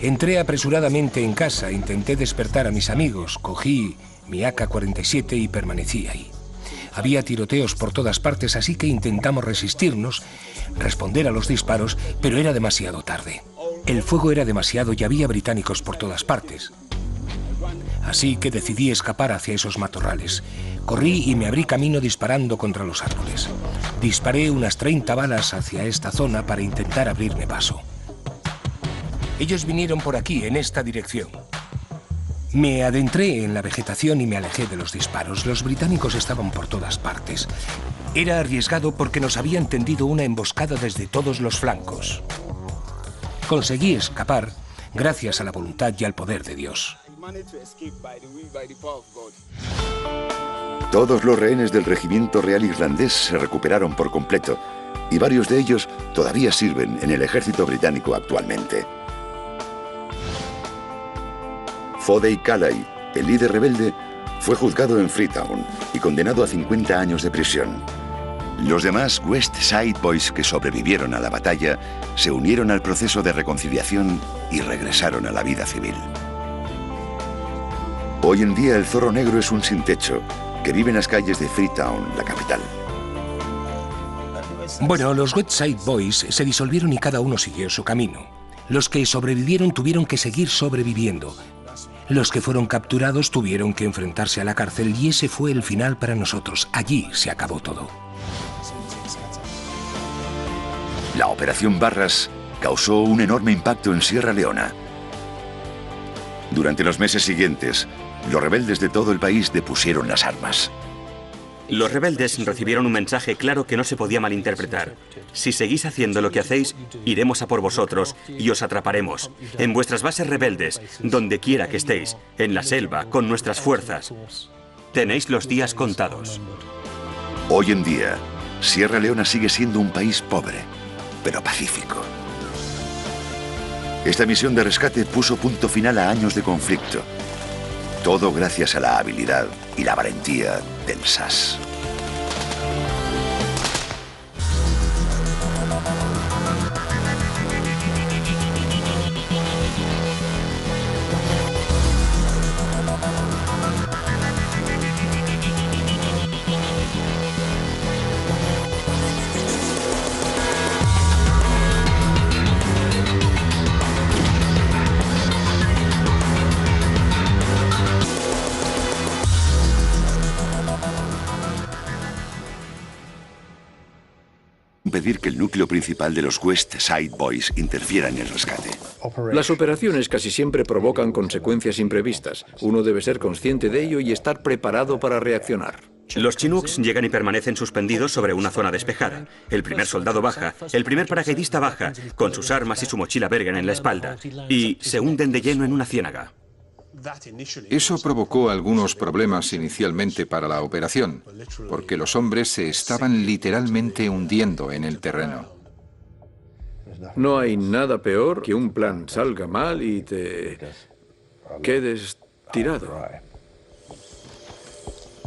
Entré apresuradamente en casa, intenté despertar a mis amigos, cogí mi AK-47 y permanecí ahí. Había tiroteos por todas partes, así que intentamos resistirnos, responder a los disparos, pero era demasiado tarde. El fuego era demasiado y había británicos por todas partes. Así que decidí escapar hacia esos matorrales. Corrí y me abrí camino disparando contra los árboles. Disparé unas 30 balas hacia esta zona para intentar abrirme paso. Ellos vinieron por aquí, en esta dirección. Me adentré en la vegetación y me alejé de los disparos. Los británicos estaban por todas partes. Era arriesgado porque nos habían tendido una emboscada desde todos los flancos. Conseguí escapar gracias a la voluntad y al poder de Dios. Todos los rehenes del regimiento real irlandés se recuperaron por completo y varios de ellos todavía sirven en el ejército británico actualmente. Fodey Calley, el líder rebelde, fue juzgado en Freetown y condenado a 50 años de prisión. Los demás West Side Boys que sobrevivieron a la batalla se unieron al proceso de reconciliación y regresaron a la vida civil. Hoy en día el Zorro Negro es un sin techo que vive en las calles de Freetown, la capital. Bueno, los West Side Boys se disolvieron y cada uno siguió su camino. Los que sobrevivieron tuvieron que seguir sobreviviendo. Los que fueron capturados tuvieron que enfrentarse a la cárcel y ese fue el final para nosotros. Allí se acabó todo. La Operación Barras causó un enorme impacto en Sierra Leona. Durante los meses siguientes, los rebeldes de todo el país depusieron las armas. Los rebeldes recibieron un mensaje claro que no se podía malinterpretar. Si seguís haciendo lo que hacéis, iremos a por vosotros y os atraparemos. En vuestras bases rebeldes, donde quiera que estéis, en la selva, con nuestras fuerzas. Tenéis los días contados. Hoy en día, Sierra Leona sigue siendo un país pobre, pero pacífico. Esta misión de rescate puso punto final a años de conflicto. Todo gracias a la habilidad y la valentía del SAS. Impedir que el núcleo principal de los West Side Boys interfiera en el rescate. Las operaciones casi siempre provocan consecuencias imprevistas. Uno debe ser consciente de ello y estar preparado para reaccionar. Los Chinooks llegan y permanecen suspendidos sobre una zona despejada. El primer soldado baja, el primer paracaidista baja, con sus armas y su mochila Bergen en la espalda, y se hunden de lleno en una ciénaga. Eso provocó algunos problemas inicialmente para la operación, porque los hombres se estaban literalmente hundiendo en el terreno. No hay nada peor que un plan salga mal y te quedes tirado.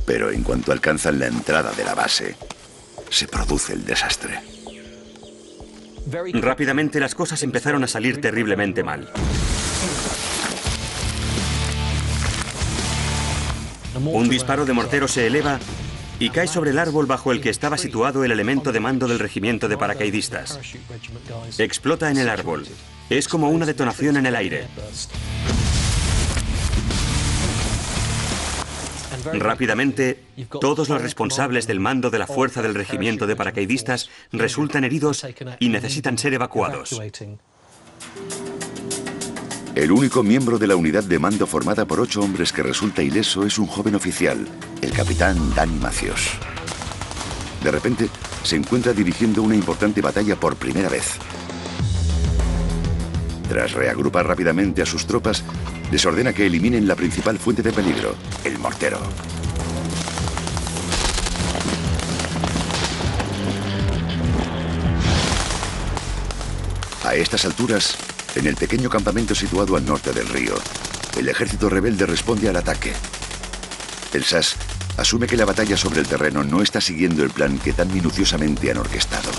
Pero en cuanto alcanzan la entrada de la base, se produce el desastre. Rápidamente las cosas empezaron a salir terriblemente mal. Un disparo de mortero se eleva y cae sobre el árbol bajo el que estaba situado el elemento de mando del regimiento de paracaidistas. Explota en el árbol. Es como una detonación en el aire. Rápidamente, todos los responsables del mando de la fuerza del regimiento de paracaidistas resultan heridos y necesitan ser evacuados. El único miembro de la unidad de mando formada por 8 hombres que resulta ileso es un joven oficial, el capitán Danny Matthews. De repente, se encuentra dirigiendo una importante batalla por primera vez. Tras reagrupar rápidamente a sus tropas, les ordena que eliminen la principal fuente de peligro, el mortero. A estas alturas, en el pequeño campamento situado al norte del río, el ejército rebelde responde al ataque. El SAS asume que la batalla sobre el terreno no está siguiendo el plan que tan minuciosamente han orquestado.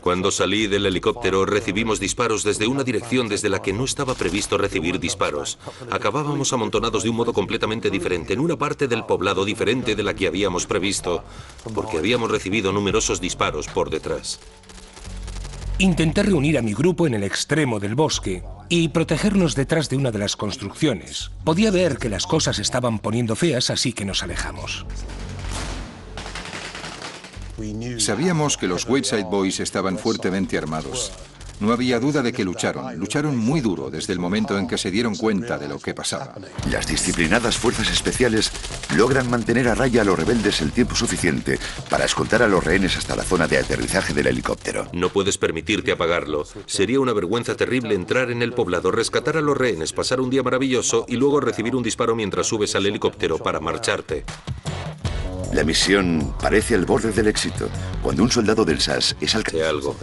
Cuando salí del helicóptero, recibimos disparos desde una dirección desde la que no estaba previsto recibir disparos. Acabábamos amontonados de un modo completamente diferente, en una parte del poblado diferente de la que habíamos previsto, porque habíamos recibido numerosos disparos por detrás. Intenté reunir a mi grupo en el extremo del bosque y protegernos detrás de una de las construcciones. Podía ver que las cosas estaban poniendo feas, así que nos alejamos. Sabíamos que los Whiteside Boys estaban fuertemente armados. No había duda de que lucharon muy duro desde el momento en que se dieron cuenta de lo que pasaba. Las disciplinadas fuerzas especiales logran mantener a raya a los rebeldes el tiempo suficiente para escoltar a los rehenes hasta la zona de aterrizaje del helicóptero. No puedes permitirte apagarlo. Sería una vergüenza terrible entrar en el poblado, rescatar a los rehenes, pasar un día maravilloso y luego recibir un disparo mientras subes al helicóptero para marcharte. La misión parece al borde del éxito cuando un soldado del SAS es alcanzado.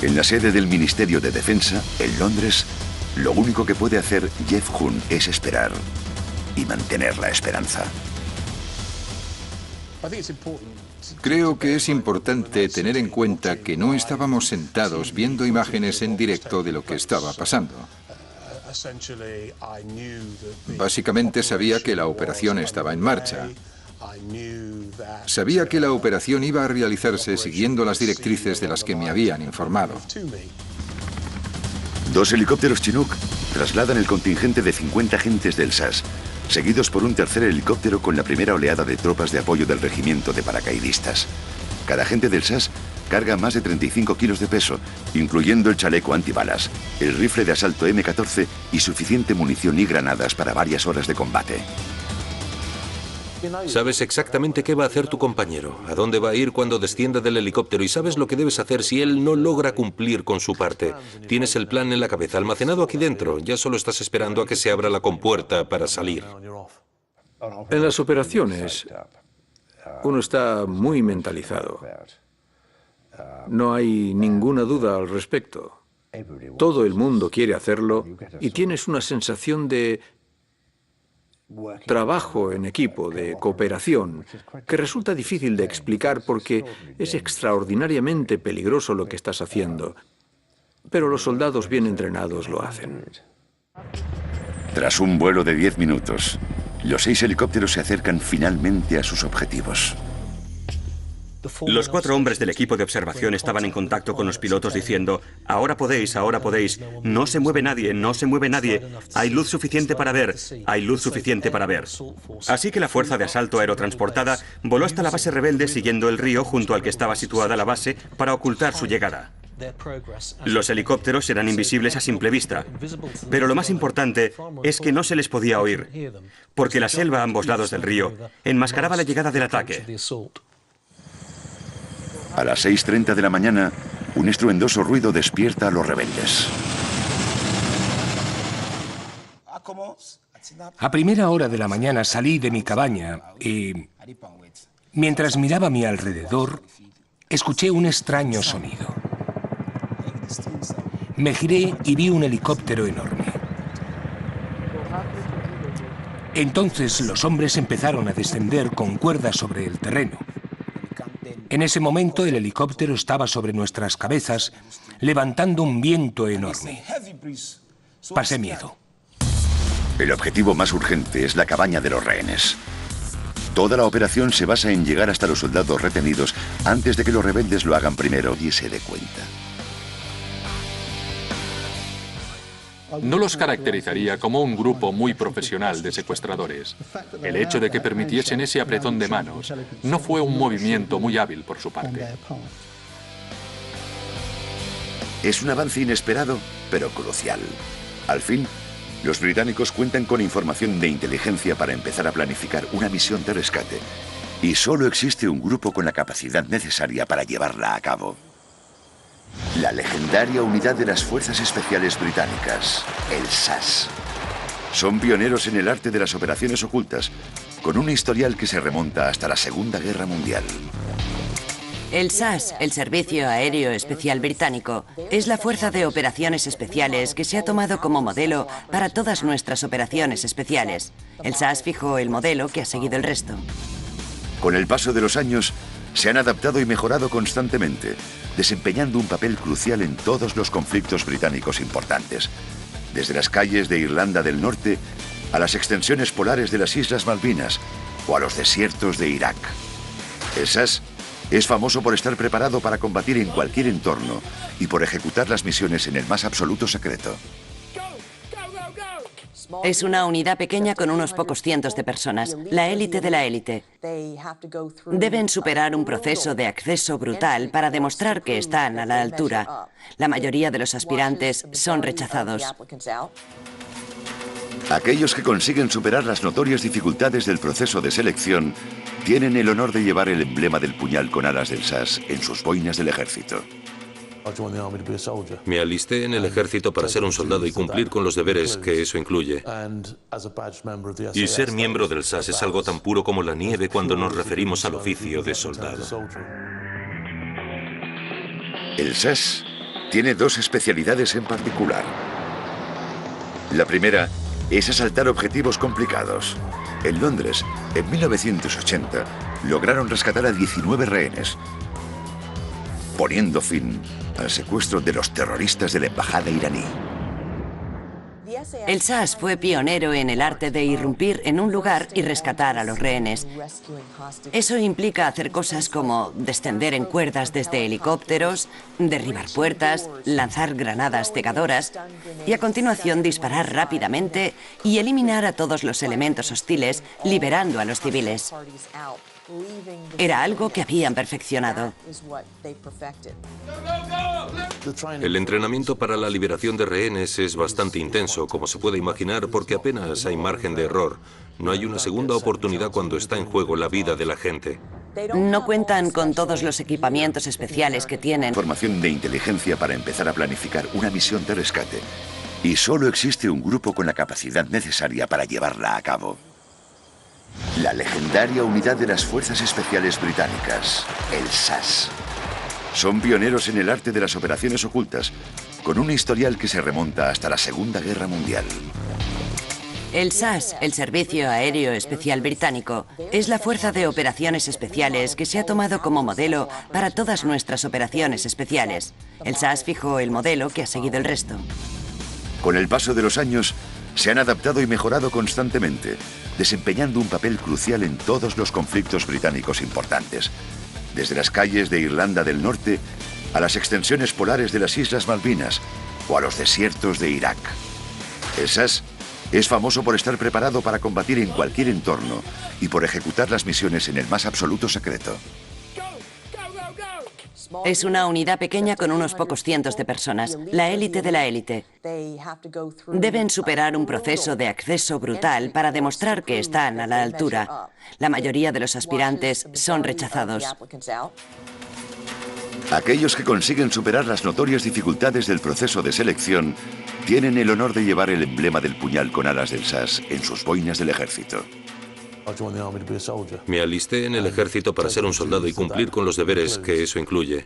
En la sede del Ministerio de Defensa, en Londres, lo único que puede hacer Jeff Hunt es esperar y mantener la esperanza. Creo que es importante tener en cuenta que no estábamos sentados viendo imágenes en directo de lo que estaba pasando. Básicamente sabía que la operación estaba en marcha. Sabía que la operación iba a realizarse siguiendo las directrices de las que me habían informado. 2 helicópteros Chinook trasladan el contingente de 50 agentes del SAS, seguidos por un tercer helicóptero con la primera oleada de tropas de apoyo del regimiento de paracaidistas. Cada agente del SAS carga más de 35 kilos de peso, incluyendo el chaleco antibalas, el rifle de asalto M14 y suficiente munición y granadas para varias horas de combate. Sabes exactamente qué va a hacer tu compañero, a dónde va a ir cuando descienda del helicóptero y sabes lo que debes hacer si él no logra cumplir con su parte. Tienes el plan en la cabeza, almacenado aquí dentro, ya solo estás esperando a que se abra la compuerta para salir. En las operaciones, uno está muy mentalizado. No hay ninguna duda al respecto. Todo el mundo quiere hacerlo y tienes una sensación de trabajo en equipo, de cooperación, que resulta difícil de explicar porque es extraordinariamente peligroso lo que estás haciendo. Pero los soldados bien entrenados lo hacen. Tras un vuelo de 10 minutos, los 6 helicópteros se acercan finalmente a sus objetivos. Los 4 hombres del equipo de observación estaban en contacto con los pilotos diciendo: ahora podéis, no se mueve nadie, no se mueve nadie, hay luz suficiente para ver, hay luz suficiente para ver. Así que la fuerza de asalto aerotransportada voló hasta la base rebelde siguiendo el río junto al que estaba situada la base para ocultar su llegada. Los helicópteros eran invisibles a simple vista, pero lo más importante es que no se les podía oír, porque la selva a ambos lados del río enmascaraba la llegada del ataque. A las 6:30 de la mañana, un estruendoso ruido despierta a los rebeldes. A primera hora de la mañana salí de mi cabaña y, mientras miraba a mi alrededor, escuché un extraño sonido. Me giré y vi un helicóptero enorme. Entonces los hombres empezaron a descender con cuerdas sobre el terreno. En ese momento el helicóptero estaba sobre nuestras cabezas, levantando un viento enorme. Pasé miedo. El objetivo más urgente es la cabaña de los rehenes. Toda la operación se basa en llegar hasta los soldados retenidos antes de que los rebeldes lo hagan primero y se dé cuenta. No los caracterizaría como un grupo muy profesional de secuestradores. El hecho de que permitiesen ese apretón de manos no fue un movimiento muy hábil por su parte. Es un avance inesperado, pero crucial. Al fin, los británicos cuentan con información de inteligencia para empezar a planificar una misión de rescate. Y solo existe un grupo con la capacidad necesaria para llevarla a cabo. La legendaria unidad de las Fuerzas Especiales Británicas, el SAS. Son pioneros en el arte de las operaciones ocultas, con un historial que se remonta hasta la Segunda Guerra Mundial. El SAS, el Servicio Aéreo Especial Británico, es la fuerza de operaciones especiales que se ha tomado como modelo para todas nuestras operaciones especiales. El SAS fijó el modelo que ha seguido el resto. Con el paso de los años, se han adaptado y mejorado constantemente, desempeñando un papel crucial en todos los conflictos británicos importantes, desde las calles de Irlanda del Norte a las extensiones polares de las Islas Malvinas o a los desiertos de Irak. El SAS es famoso por estar preparado para combatir en cualquier entorno y por ejecutar las misiones en el más absoluto secreto. Es una unidad pequeña con unos pocos cientos de personas, la élite de la élite. Deben superar un proceso de acceso brutal para demostrar que están a la altura. La mayoría de los aspirantes son rechazados. Aquellos que consiguen superar las notorias dificultades del proceso de selección tienen el honor de llevar el emblema del puñal con alas del SAS en sus boinas del ejército. Me alisté en el ejército para ser un soldado y cumplir con los deberes que eso incluye. Y ser miembro del SAS es algo tan puro como la nieve cuando nos referimos al oficio de soldado. El SAS tiene dos especialidades en particular. La primera es asaltar objetivos complicados. En Londres, en 1980, lograron rescatar a 19 rehenes, poniendo fin al secuestro de los terroristas de la embajada iraní. El SAS fue pionero en el arte de irrumpir en un lugar y rescatar a los rehenes. Eso implica hacer cosas como descender en cuerdas desde helicópteros, derribar puertas, lanzar granadas cegadoras y a continuación disparar rápidamente y eliminar a todos los elementos hostiles, liberando a los civiles. Era algo que habían perfeccionado. El entrenamiento para la liberación de rehenes es bastante intenso, como se puede imaginar, porque apenas hay margen de error. No hay una segunda oportunidad cuando está en juego la vida de la gente. No cuentan con todos los equipamientos especiales que tienen. Formación de inteligencia para empezar a planificar una misión de rescate. Y solo existe un grupo con la capacidad necesaria para llevarla a cabo. La legendaria unidad de las Fuerzas Especiales Británicas, el SAS. Son pioneros en el arte de las operaciones ocultas, con un historial que se remonta hasta la Segunda Guerra Mundial. El SAS, el Servicio Aéreo Especial Británico, es la fuerza de operaciones especiales que se ha tomado como modelo para todas nuestras operaciones especiales. El SAS fijó el modelo que ha seguido el resto. Con el paso de los años, se han adaptado y mejorado constantemente, desempeñando un papel crucial en todos los conflictos británicos importantes, desde las calles de Irlanda del Norte a las extensiones polares de las Islas Malvinas o a los desiertos de Irak. El SAS es famoso por estar preparado para combatir en cualquier entorno y por ejecutar las misiones en el más absoluto secreto. Es una unidad pequeña con unos pocos cientos de personas, la élite de la élite. Deben superar un proceso de acceso brutal para demostrar que están a la altura. La mayoría de los aspirantes son rechazados. Aquellos que consiguen superar las notorias dificultades del proceso de selección tienen el honor de llevar el emblema del puñal con alas del SAS en sus boinas del ejército. Me alisté en el ejército para ser un soldado y cumplir con los deberes que eso incluye.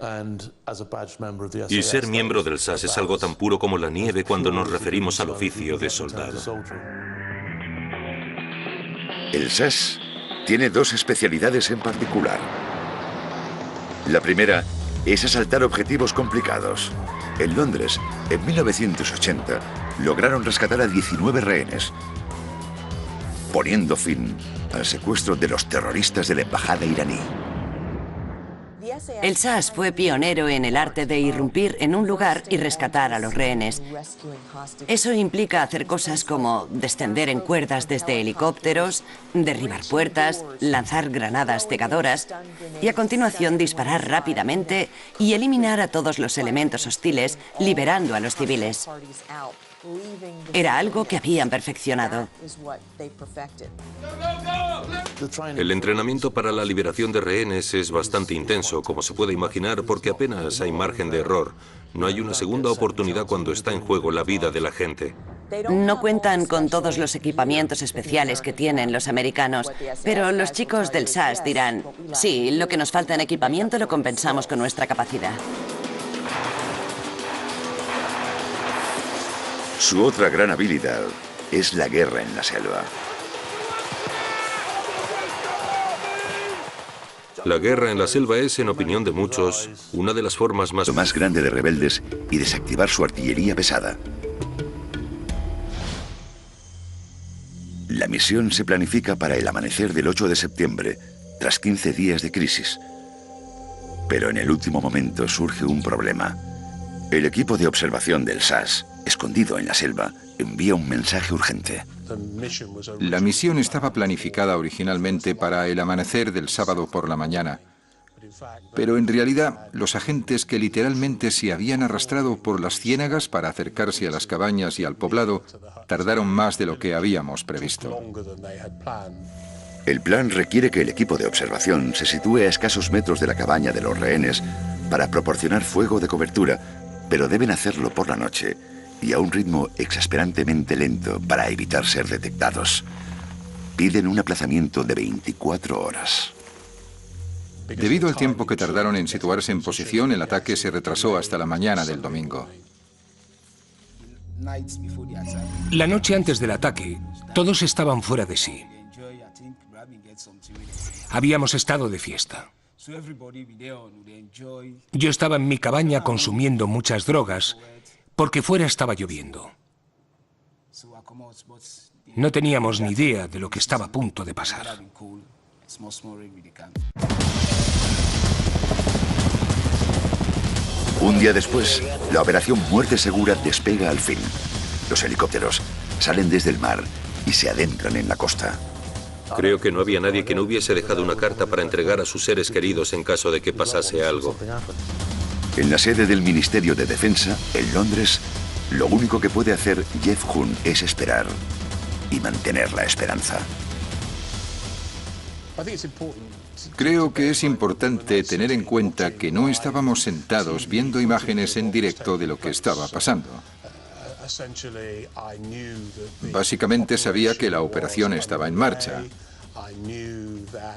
Y ser miembro del SAS es algo tan puro como la nieve cuando nos referimos al oficio de soldado. El SAS tiene dos especialidades en particular. La primera es asaltar objetivos complicados. En Londres, en 1980, lograron rescatar a 19 rehenes, poniendo fin al secuestro de los terroristas de la embajada iraní. El SAS fue pionero en el arte de irrumpir en un lugar y rescatar a los rehenes. Eso implica hacer cosas como descender en cuerdas desde helicópteros, derribar puertas, lanzar granadas cegadoras y a continuación disparar rápidamente y eliminar a todos los elementos hostiles, liberando a los civiles. Era algo que habían perfeccionado. El entrenamiento para la liberación de rehenes es bastante intenso, como se puede imaginar, porque apenas hay margen de error. No hay una segunda oportunidad cuando está en juego la vida de la gente. No cuentan con todos los equipamientos especiales que tienen los americanos, pero los chicos del SAS dirán, sí, lo que nos falta en equipamiento lo compensamos con nuestra capacidad. Su otra gran habilidad es la guerra en la selva. La guerra en la selva es, en opinión de muchos, una de las formas más grande de rebeldes y desactivar su artillería pesada. La misión se planifica para el amanecer del 8 de septiembre, tras 15 días de crisis. Pero en el último momento surge un problema. El equipo de observación del SAS, escondido en la selva, envía un mensaje urgente. La misión estaba planificada originalmente para el amanecer del sábado por la mañana, pero en realidad los agentes que literalmente se habían arrastrado por las ciénagas para acercarse a las cabañas y al poblado tardaron más de lo que habíamos previsto. El plan requiere que el equipo de observación se sitúe a escasos metros de la cabaña de los rehenes para proporcionar fuego de cobertura, pero deben hacerlo por la noche y a un ritmo exasperantemente lento para evitar ser detectados. Piden un aplazamiento de 24 horas. Debido al tiempo que tardaron en situarse en posición, el ataque se retrasó hasta la mañana del domingo. La noche antes del ataque, todos estaban fuera de sí. Habíamos estado de fiesta. Yo estaba en mi cabaña consumiendo muchas drogas porque fuera estaba lloviendo. No teníamos ni idea de lo que estaba a punto de pasar. Un día después, la operación Muerte Segura despega al fin. Los helicópteros salen desde el mar y se adentran en la costa. Creo que no había nadie que no hubiese dejado una carta para entregar a sus seres queridos en caso de que pasase algo. En la sede del Ministerio de Defensa, en Londres, lo único que puede hacer Jeff Huhn es esperar y mantener la esperanza. Creo que es importante tener en cuenta que no estábamos sentados viendo imágenes en directo de lo que estaba pasando. Básicamente sabía que la operación estaba en marcha.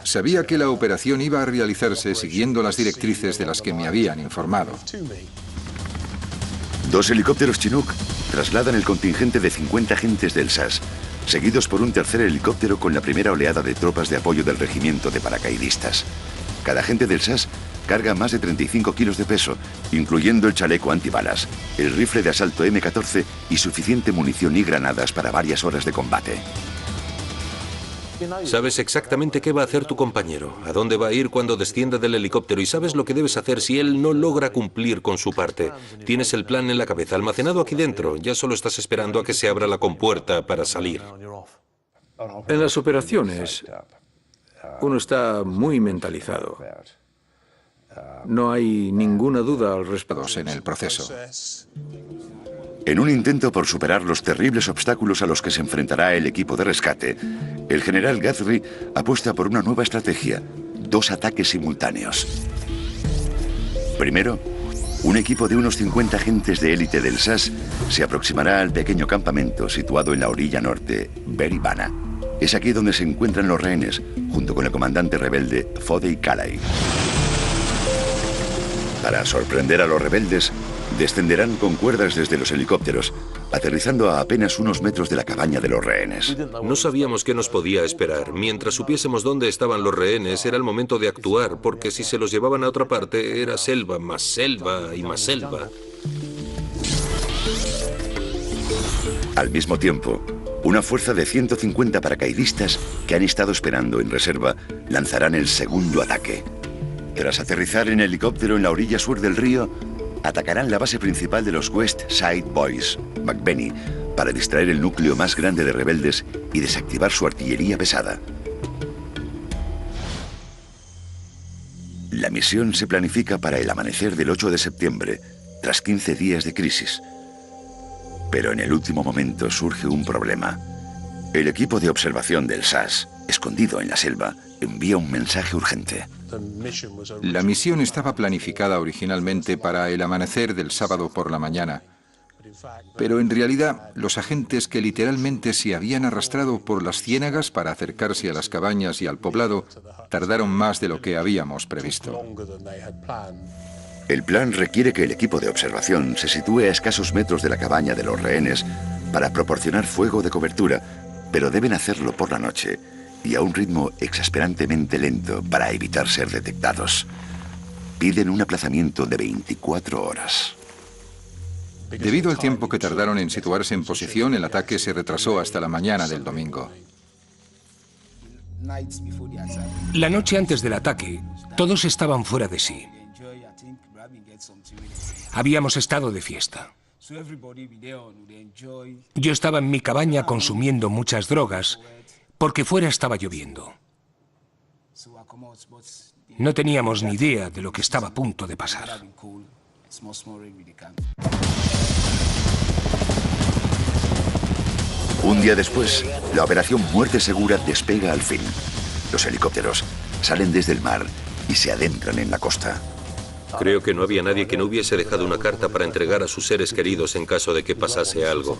Sabía que la operación iba a realizarse siguiendo las directrices de las que me habían informado. 2 helicópteros Chinook trasladan el contingente de 50 agentes del SAS, seguidos por un tercer helicóptero con la primera oleada de tropas de apoyo del regimiento de paracaidistas. Cada agente del SAS carga más de 35 kilos de peso, incluyendo el chaleco antibalas, el rifle de asalto M14 y suficiente munición y granadas para varias horas de combate. Sabes exactamente qué va a hacer tu compañero, a dónde va a ir cuando descienda del helicóptero y sabes lo que debes hacer si él no logra cumplir con su parte. Tienes el plan en la cabeza, almacenado aquí dentro, ya solo estás esperando a que se abra la compuerta para salir. En las operaciones, uno está muy mentalizado. No hay ninguna duda al respecto En el proceso. En un intento por superar los terribles obstáculos a los que se enfrentará el equipo de rescate, el general Guthrie apuesta por una nueva estrategia: 2 ataques simultáneos. Primero, un equipo de unos 50 agentes de élite del SAS se aproximará al pequeño campamento situado en la orilla norte, Beribana. Es aquí donde se encuentran los rehenes, junto con el comandante rebelde Fodey Calais. Para sorprender a los rebeldes, descenderán con cuerdas desde los helicópteros, aterrizando a apenas unos metros de la cabaña de los rehenes. No sabíamos qué nos podía esperar. Mientras supiésemos dónde estaban los rehenes, era el momento de actuar, porque si se los llevaban a otra parte, era selva, más selva y más selva. Al mismo tiempo, una fuerza de 150 paracaidistas que han estado esperando en reserva lanzarán el segundo ataque. Tras aterrizar en helicóptero en la orilla sur del río, atacarán la base principal de los West Side Boys, McBenney, para distraer el núcleo más grande de rebeldes y desactivar su artillería pesada. La misión se planifica para el amanecer del 8 de septiembre, tras 15 días de crisis. Pero en el último momento surge un problema. El equipo de observación del SAS, escondido en la selva, envía un mensaje urgente. La misión estaba planificada originalmente para el amanecer del sábado por la mañana, Pero en realidad, los agentes que literalmente se habían arrastrado por las ciénagas para acercarse a las cabañas y al poblado, tardaron más de lo que habíamos previsto. El plan requiere que el equipo de observación se sitúe a escasos metros de la cabaña de los rehenes para proporcionar fuego de cobertura, pero deben hacerlo por la noche y a un ritmo exasperantemente lento para evitar ser detectados. Piden un aplazamiento de 24 horas. Debido al tiempo que tardaron en situarse en posición, el ataque se retrasó hasta la mañana del domingo. La noche antes del ataque, todos estaban fuera de sí. Habíamos estado de fiesta. Yo estaba en mi cabaña consumiendo muchas drogas porque fuera estaba lloviendo. No teníamos ni idea de lo que estaba a punto de pasar. Un día después, la operación Muerte Segura despega al fin. Los helicópteros salen desde el mar y se adentran en la costa. Creo que no había nadie que no hubiese dejado una carta para entregar a sus seres queridos en caso de que pasase algo.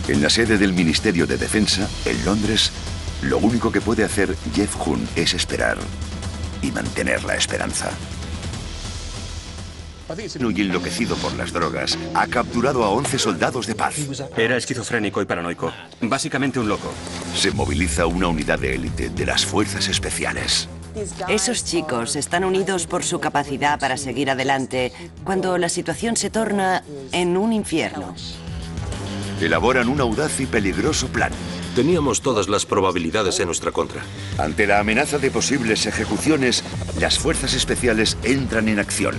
En la sede del Ministerio de Defensa, en Londres, lo único que puede hacer Jeff Hunt es esperar y mantener la esperanza. Y enloquecido por las drogas, ha capturado a 11 soldados de paz. Era esquizofrénico y paranoico. Básicamente un loco. Se moviliza una unidad de élite de las fuerzas especiales. Esos chicos están unidos por su capacidad para seguir adelante cuando la situación se torna en un infierno. Elaboran un audaz y peligroso plan. Teníamos todas las probabilidades en nuestra contra. Ante la amenaza de posibles ejecuciones, las fuerzas especiales entran en acción.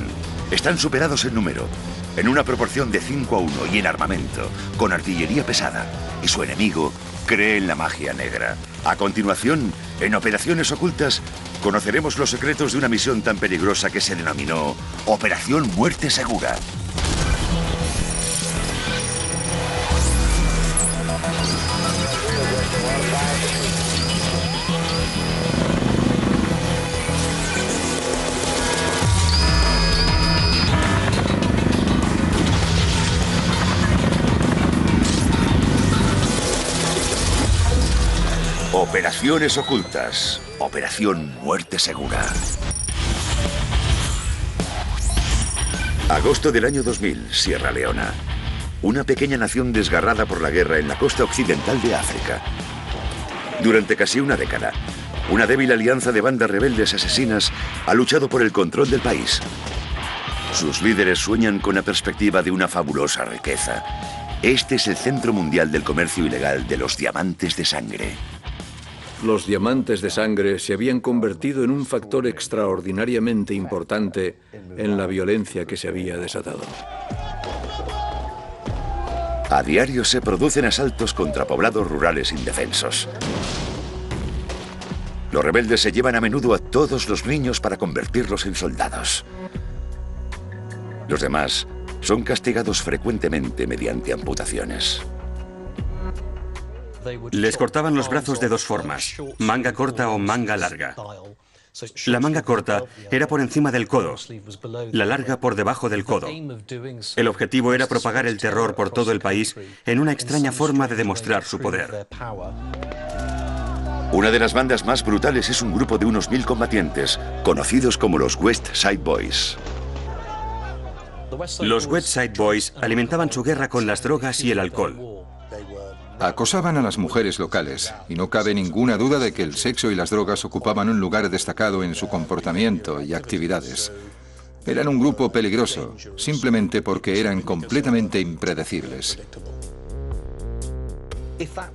Están superados en número, en una proporción de 5-1 y en armamento, con artillería pesada. Y su enemigo cree en la magia negra. A continuación, en operaciones ocultas, conoceremos los secretos de una misión tan peligrosa que se denominó Operación Muerte Segura. Operaciones ocultas. Operación Muerte Segura. Agosto del año 2000, Sierra Leona. Una pequeña nación desgarrada por la guerra en la costa occidental de África. Durante casi una década, una débil alianza de bandas rebeldes asesinas ha luchado por el control del país. Sus líderes sueñan con la perspectiva de una fabulosa riqueza. Este es el centro mundial del comercio ilegal de los diamantes de sangre. Los diamantes de sangre se habían convertido en un factor extraordinariamente importante en la violencia que se había desatado. A diario se producen asaltos contra poblados rurales indefensos. Los rebeldes se llevan a menudo a todos los niños para convertirlos en soldados. Los demás son castigados frecuentemente mediante amputaciones. Les cortaban los brazos de dos formas, manga corta o manga larga. La manga corta era por encima del codo, la larga por debajo del codo. El objetivo era propagar el terror por todo el país en una extraña forma de demostrar su poder. Una de las bandas más brutales es un grupo de unos 1000 combatientes, conocidos como los West Side Boys. Los West Side Boys alimentaban su guerra con las drogas y el alcohol. Acosaban a las mujeres locales, y no cabe ninguna duda de que el sexo y las drogas ocupaban un lugar destacado en su comportamiento y actividades. Eran un grupo peligroso, simplemente porque eran completamente impredecibles.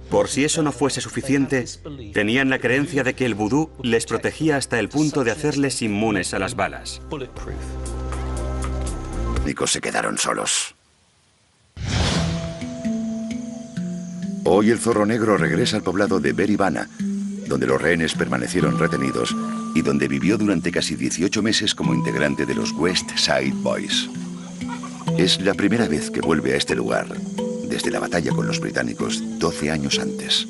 Por si eso no fuese suficiente, tenían la creencia de que el vudú les protegía hasta el punto de hacerles inmunes a las balas. Los se quedaron solos. Hoy el zorro negro regresa al poblado de Beribana, donde los rehenes permanecieron retenidos y donde vivió durante casi 18 meses como integrante de los West Side Boys. Es la primera vez que vuelve a este lugar desde la batalla con los británicos 12 años antes.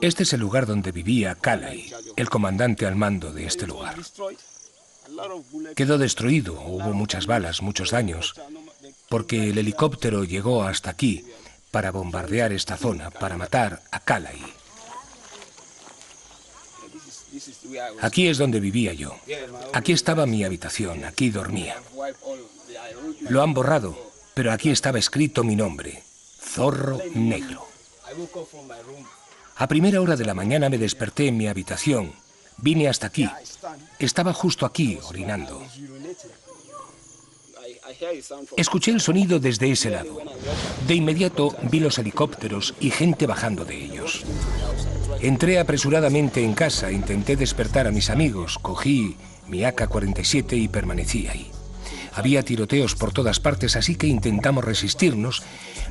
Este es el lugar donde vivía Calais, el comandante al mando de este lugar. Quedó destruido, hubo muchas balas, muchos daños, porque el helicóptero llegó hasta aquí para bombardear esta zona, para matar a Calais. Aquí es donde vivía yo. Aquí estaba mi habitación, aquí dormía. Lo han borrado, pero aquí estaba escrito mi nombre, Zorro Negro. A primera hora de la mañana me desperté en mi habitación. Vine hasta aquí. Estaba justo aquí, orinando. Escuché el sonido desde ese lado. De inmediato vi los helicópteros y gente bajando de ellos. Entré apresuradamente en casa, intenté despertar a mis amigos, cogí mi AK-47 y permanecí ahí. Había tiroteos por todas partes, así que intentamos resistirnos,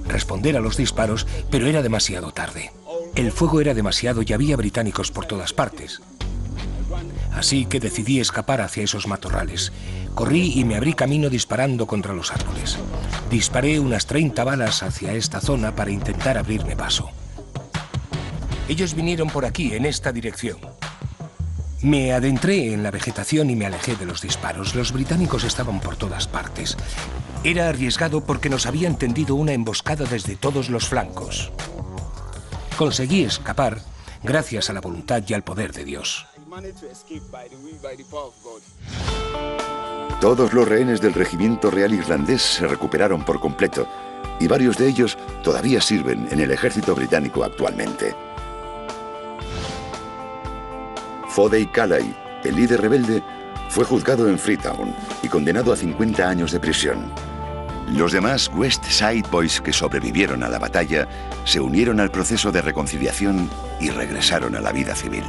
responder a los disparos, pero era demasiado tarde. El fuego era demasiado y había británicos por todas partes. Así que decidí escapar hacia esos matorrales. Corrí y me abrí camino disparando contra los árboles. Disparé unas 30 balas hacia esta zona para intentar abrirme paso. Ellos vinieron por aquí, en esta dirección. Me adentré en la vegetación y me alejé de los disparos. Los británicos estaban por todas partes. Era arriesgado porque nos habían tendido una emboscada desde todos los flancos. Conseguí escapar gracias a la voluntad y al poder de Dios. Todos los rehenes del regimiento real irlandés se recuperaron por completo y varios de ellos todavía sirven en el ejército británico actualmente. Fodey Calais, el líder rebelde, fue juzgado en Freetown y condenado a 50 años de prisión. Los demás West Side Boys que sobrevivieron a la batalla se unieron al proceso de reconciliación y regresaron a la vida civil.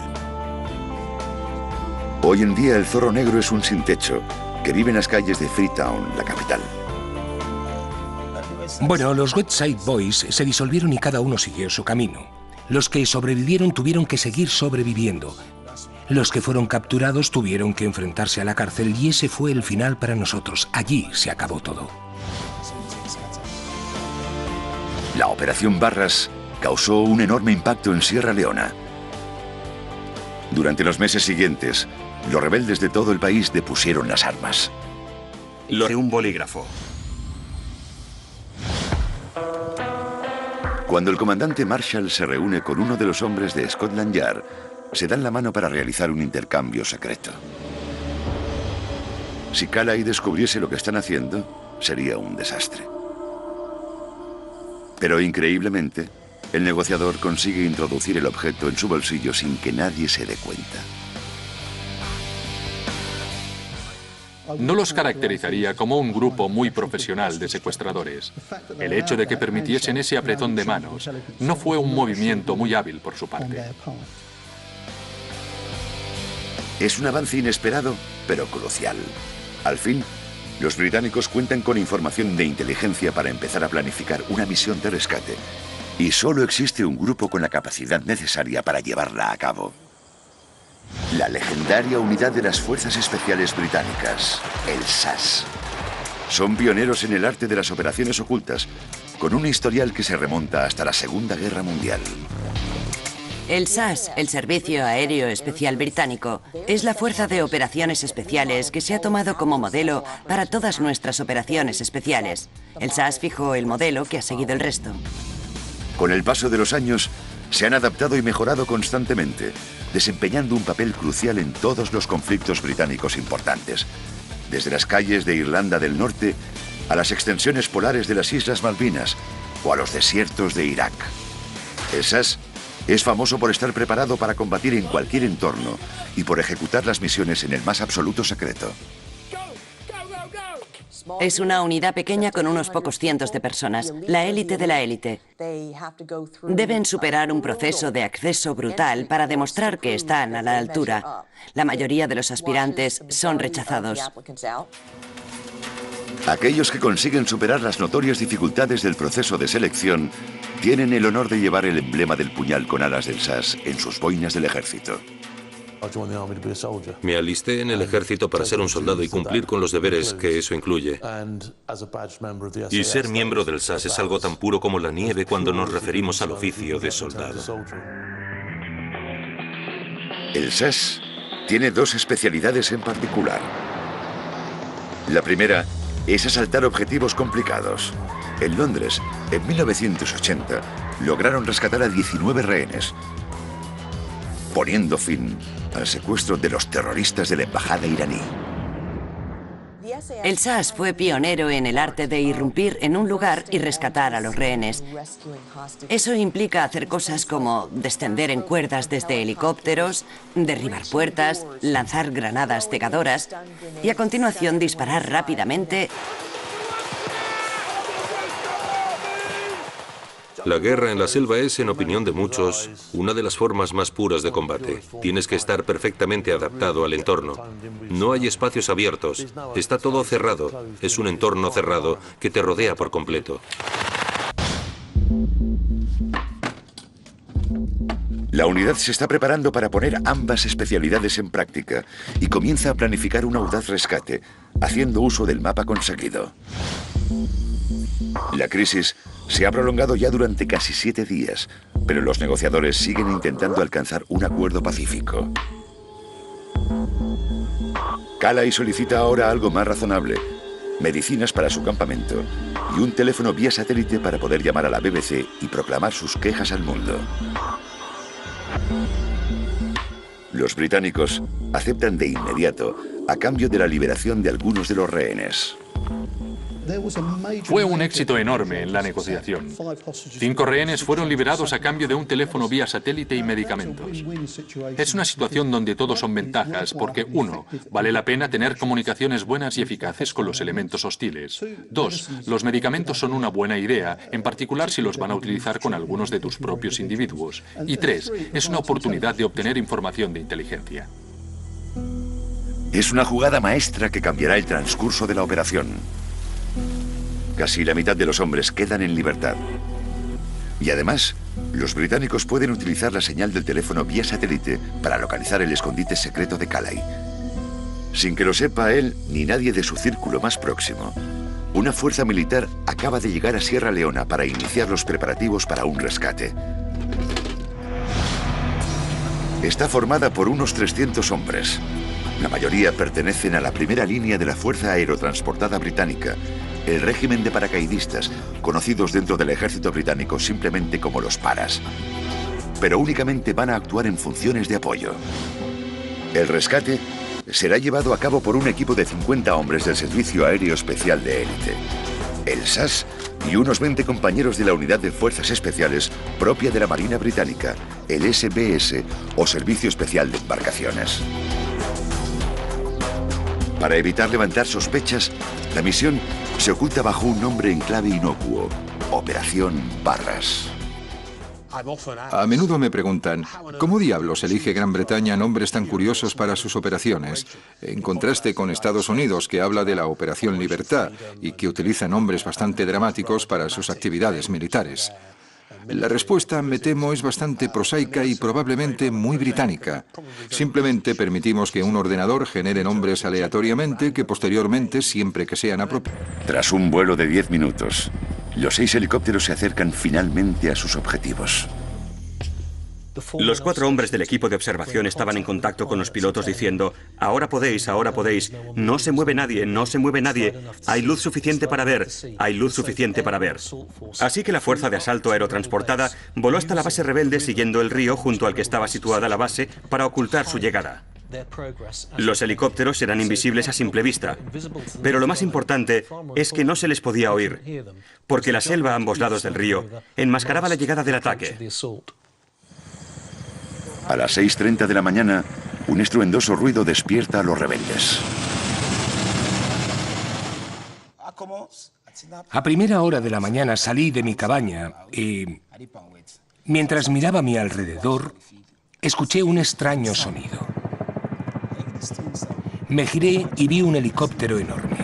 Hoy en día el Zorro Negro es un sin techo que vive en las calles de Freetown, la capital. Bueno, los West Side Boys se disolvieron y cada uno siguió su camino. Los que sobrevivieron tuvieron que seguir sobreviviendo. Los que fueron capturados tuvieron que enfrentarse a la cárcel y ese fue el final para nosotros. Allí se acabó todo. La Operación Barras causó un enorme impacto en Sierra Leona. Durante los meses siguientes, los rebeldes de todo el país depusieron las armas. De un bolígrafo. Cuando el comandante Marshall se reúne con uno de los hombres de Scotland Yard, se dan la mano para realizar un intercambio secreto. Si Calais descubriese lo que están haciendo, sería un desastre. Pero increíblemente, el negociador consigue introducir el objeto en su bolsillo sin que nadie se dé cuenta. No los caracterizaría como un grupo muy profesional de secuestradores. El hecho de que permitiesen ese apretón de manos no fue un movimiento muy hábil por su parte. Es un avance inesperado, pero crucial. Al fin, los británicos cuentan con información de inteligencia para empezar a planificar una misión de rescate. Y solo existe un grupo con la capacidad necesaria para llevarla a cabo. La legendaria unidad de las Fuerzas Especiales Británicas, el SAS. Son pioneros en el arte de las operaciones ocultas, con un historial que se remonta hasta la Segunda Guerra Mundial. El SAS, el Servicio Aéreo Especial Británico, es la fuerza de operaciones especiales que se ha tomado como modelo para todas nuestras operaciones especiales. El SAS fijó el modelo que ha seguido el resto. Con el paso de los años, se han adaptado y mejorado constantemente, desempeñando un papel crucial en todos los conflictos británicos importantes, desde las calles de Irlanda del Norte a las extensiones polares de las Islas Malvinas o a los desiertos de Irak. El SAS es famoso por estar preparado para combatir en cualquier entorno y por ejecutar las misiones en el más absoluto secreto. Es una unidad pequeña con unos pocos cientos de personas, la élite de la élite. Deben superar un proceso de acceso brutal para demostrar que están a la altura. La mayoría de los aspirantes son rechazados. Aquellos que consiguen superar las notorias dificultades del proceso de selección tienen el honor de llevar el emblema del puñal con alas del SAS en sus boinas del ejército. Me alisté en el ejército para ser un soldado y cumplir con los deberes que eso incluye. Y ser miembro del SAS es algo tan puro como la nieve cuando nos referimos al oficio de soldado. El SAS tiene dos especialidades en particular. La primera es asaltar objetivos complicados. En Londres, en 1980, lograron rescatar a 19 rehenes, poniendo fin al secuestro de los terroristas de la embajada iraní. El SAS fue pionero en el arte de irrumpir en un lugar y rescatar a los rehenes. Eso implica hacer cosas como descender en cuerdas desde helicópteros, derribar puertas, lanzar granadas cegadoras y a continuación disparar rápidamente. La guerra en la selva es, en opinión de muchos, una de las formas más puras de combate. Tienes que estar perfectamente adaptado al entorno. No hay espacios abiertos, está todo cerrado. Es un entorno cerrado que te rodea por completo. La unidad se está preparando para poner ambas especialidades en práctica y comienza a planificar un audaz rescate, haciendo uso del mapa conseguido. La crisis se ha prolongado ya durante casi 7 días, pero los negociadores siguen intentando alcanzar un acuerdo pacífico. Calais solicita ahora algo más razonable: medicinas para su campamento y un teléfono vía satélite para poder llamar a la BBC y proclamar sus quejas al mundo. Los británicos aceptan de inmediato a cambio de la liberación de algunos de los rehenes. Fue un éxito enorme en la negociación. 5 rehenes fueron liberados a cambio de un teléfono vía satélite y medicamentos. Es una situación donde todos son ventajas porque, 1, vale la pena tener comunicaciones buenas y eficaces con los elementos hostiles. 2, los medicamentos son una buena idea, en particular si los van a utilizar con algunos de tus propios individuos. Y 3, es una oportunidad de obtener información de inteligencia. Es una jugada maestra que cambiará el transcurso de la operación. Casi la mitad de los hombres quedan en libertad. Y además, los británicos pueden utilizar la señal del teléfono vía satélite para localizar el escondite secreto de Calais. Sin que lo sepa él ni nadie de su círculo más próximo, una fuerza militar acaba de llegar a Sierra Leona para iniciar los preparativos para un rescate. Está formada por unos 300 hombres. La mayoría pertenecen a la primera línea de la Fuerza Aerotransportada Británica, el régimen de paracaidistas, conocidos dentro del ejército británico simplemente como los paras. Pero únicamente van a actuar en funciones de apoyo. El rescate será llevado a cabo por un equipo de 50 hombres del Servicio Aéreo Especial de Élite, el SAS, y unos 20 compañeros de la Unidad de Fuerzas Especiales propia de la Marina Británica, el SBS o Servicio Especial de Embarcaciones. Para evitar levantar sospechas, la misión se oculta bajo un nombre en clave inocuo: Operación Barras. A menudo me preguntan, ¿cómo diablos elige Gran Bretaña nombres tan curiosos para sus operaciones? En contraste con Estados Unidos, que habla de la Operación Libertad y que utiliza nombres bastante dramáticos para sus actividades militares. La respuesta, me temo, es bastante prosaica y probablemente muy británica. Simplemente permitimos que un ordenador genere nombres aleatoriamente que posteriormente, siempre que sean apropiados. Tras un vuelo de 10 minutos, los 6 helicópteros se acercan finalmente a sus objetivos. Los 4 hombres del equipo de observación estaban en contacto con los pilotos diciendo: ahora podéis, no se mueve nadie, no se mueve nadie, hay luz suficiente para ver, hay luz suficiente para ver. Así que la fuerza de asalto aerotransportada voló hasta la base rebelde siguiendo el río junto al que estaba situada la base para ocultar su llegada. Los helicópteros eran invisibles a simple vista, pero lo más importante es que no se les podía oír, porque la selva a ambos lados del río enmascaraba la llegada del ataque. A las 6:30 de la mañana, un estruendoso ruido despierta a los rebeldes. A primera hora de la mañana salí de mi cabaña y, mientras miraba a mi alrededor, escuché un extraño sonido. Me giré y vi un helicóptero enorme.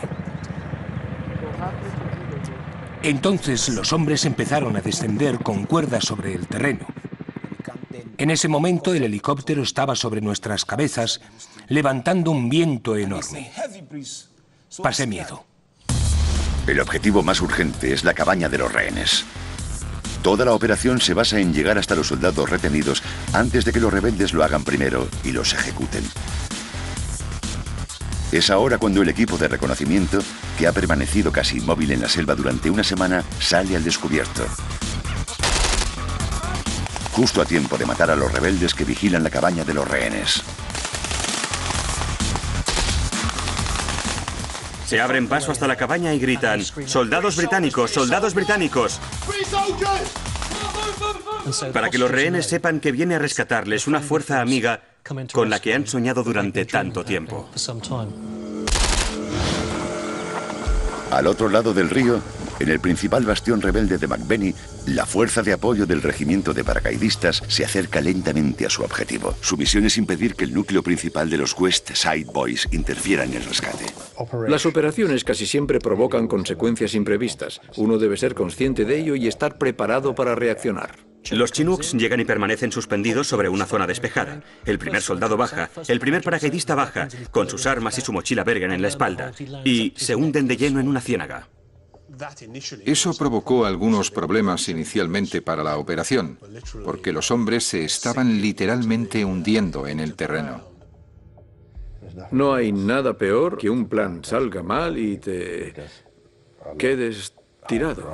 Entonces los hombres empezaron a descender con cuerdas sobre el terreno. En ese momento el helicóptero estaba sobre nuestras cabezas, levantando un viento enorme. Pasé miedo. El objetivo más urgente es la cabaña de los rehenes. Toda la operación se basa en llegar hasta los soldados retenidos antes de que los rebeldes lo hagan primero y los ejecuten. Es ahora cuando el equipo de reconocimiento, que ha permanecido casi inmóvil en la selva durante una semana, sale al descubierto. Justo a tiempo de matar a los rebeldes que vigilan la cabaña de los rehenes. Se abren paso hasta la cabaña y gritan: ¡Soldados británicos! ¡Soldados británicos! Para que los rehenes sepan que viene a rescatarles una fuerza amiga con la que han soñado durante tanto tiempo. Al otro lado del río, en el principal bastión rebelde de McBenney, la fuerza de apoyo del regimiento de paracaidistas se acerca lentamente a su objetivo. Su misión es impedir que el núcleo principal de los West Side Boys interfiera en el rescate. Las operaciones casi siempre provocan consecuencias imprevistas. Uno debe ser consciente de ello y estar preparado para reaccionar. Los Chinooks llegan y permanecen suspendidos sobre una zona despejada. El primer soldado baja, el primer paracaidista baja, con sus armas y su mochila Bergen en la espalda, y se hunden de lleno en una ciénaga. Eso provocó algunos problemas inicialmente para la operación, porque los hombres se estaban literalmente hundiendo en el terreno. No hay nada peor que un plan salga mal y te quedes tirado.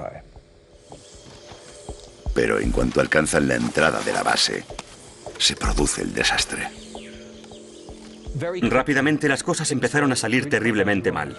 Pero en cuanto alcanzan la entrada de la base, se produce el desastre. Rápidamente las cosas empezaron a salir terriblemente mal.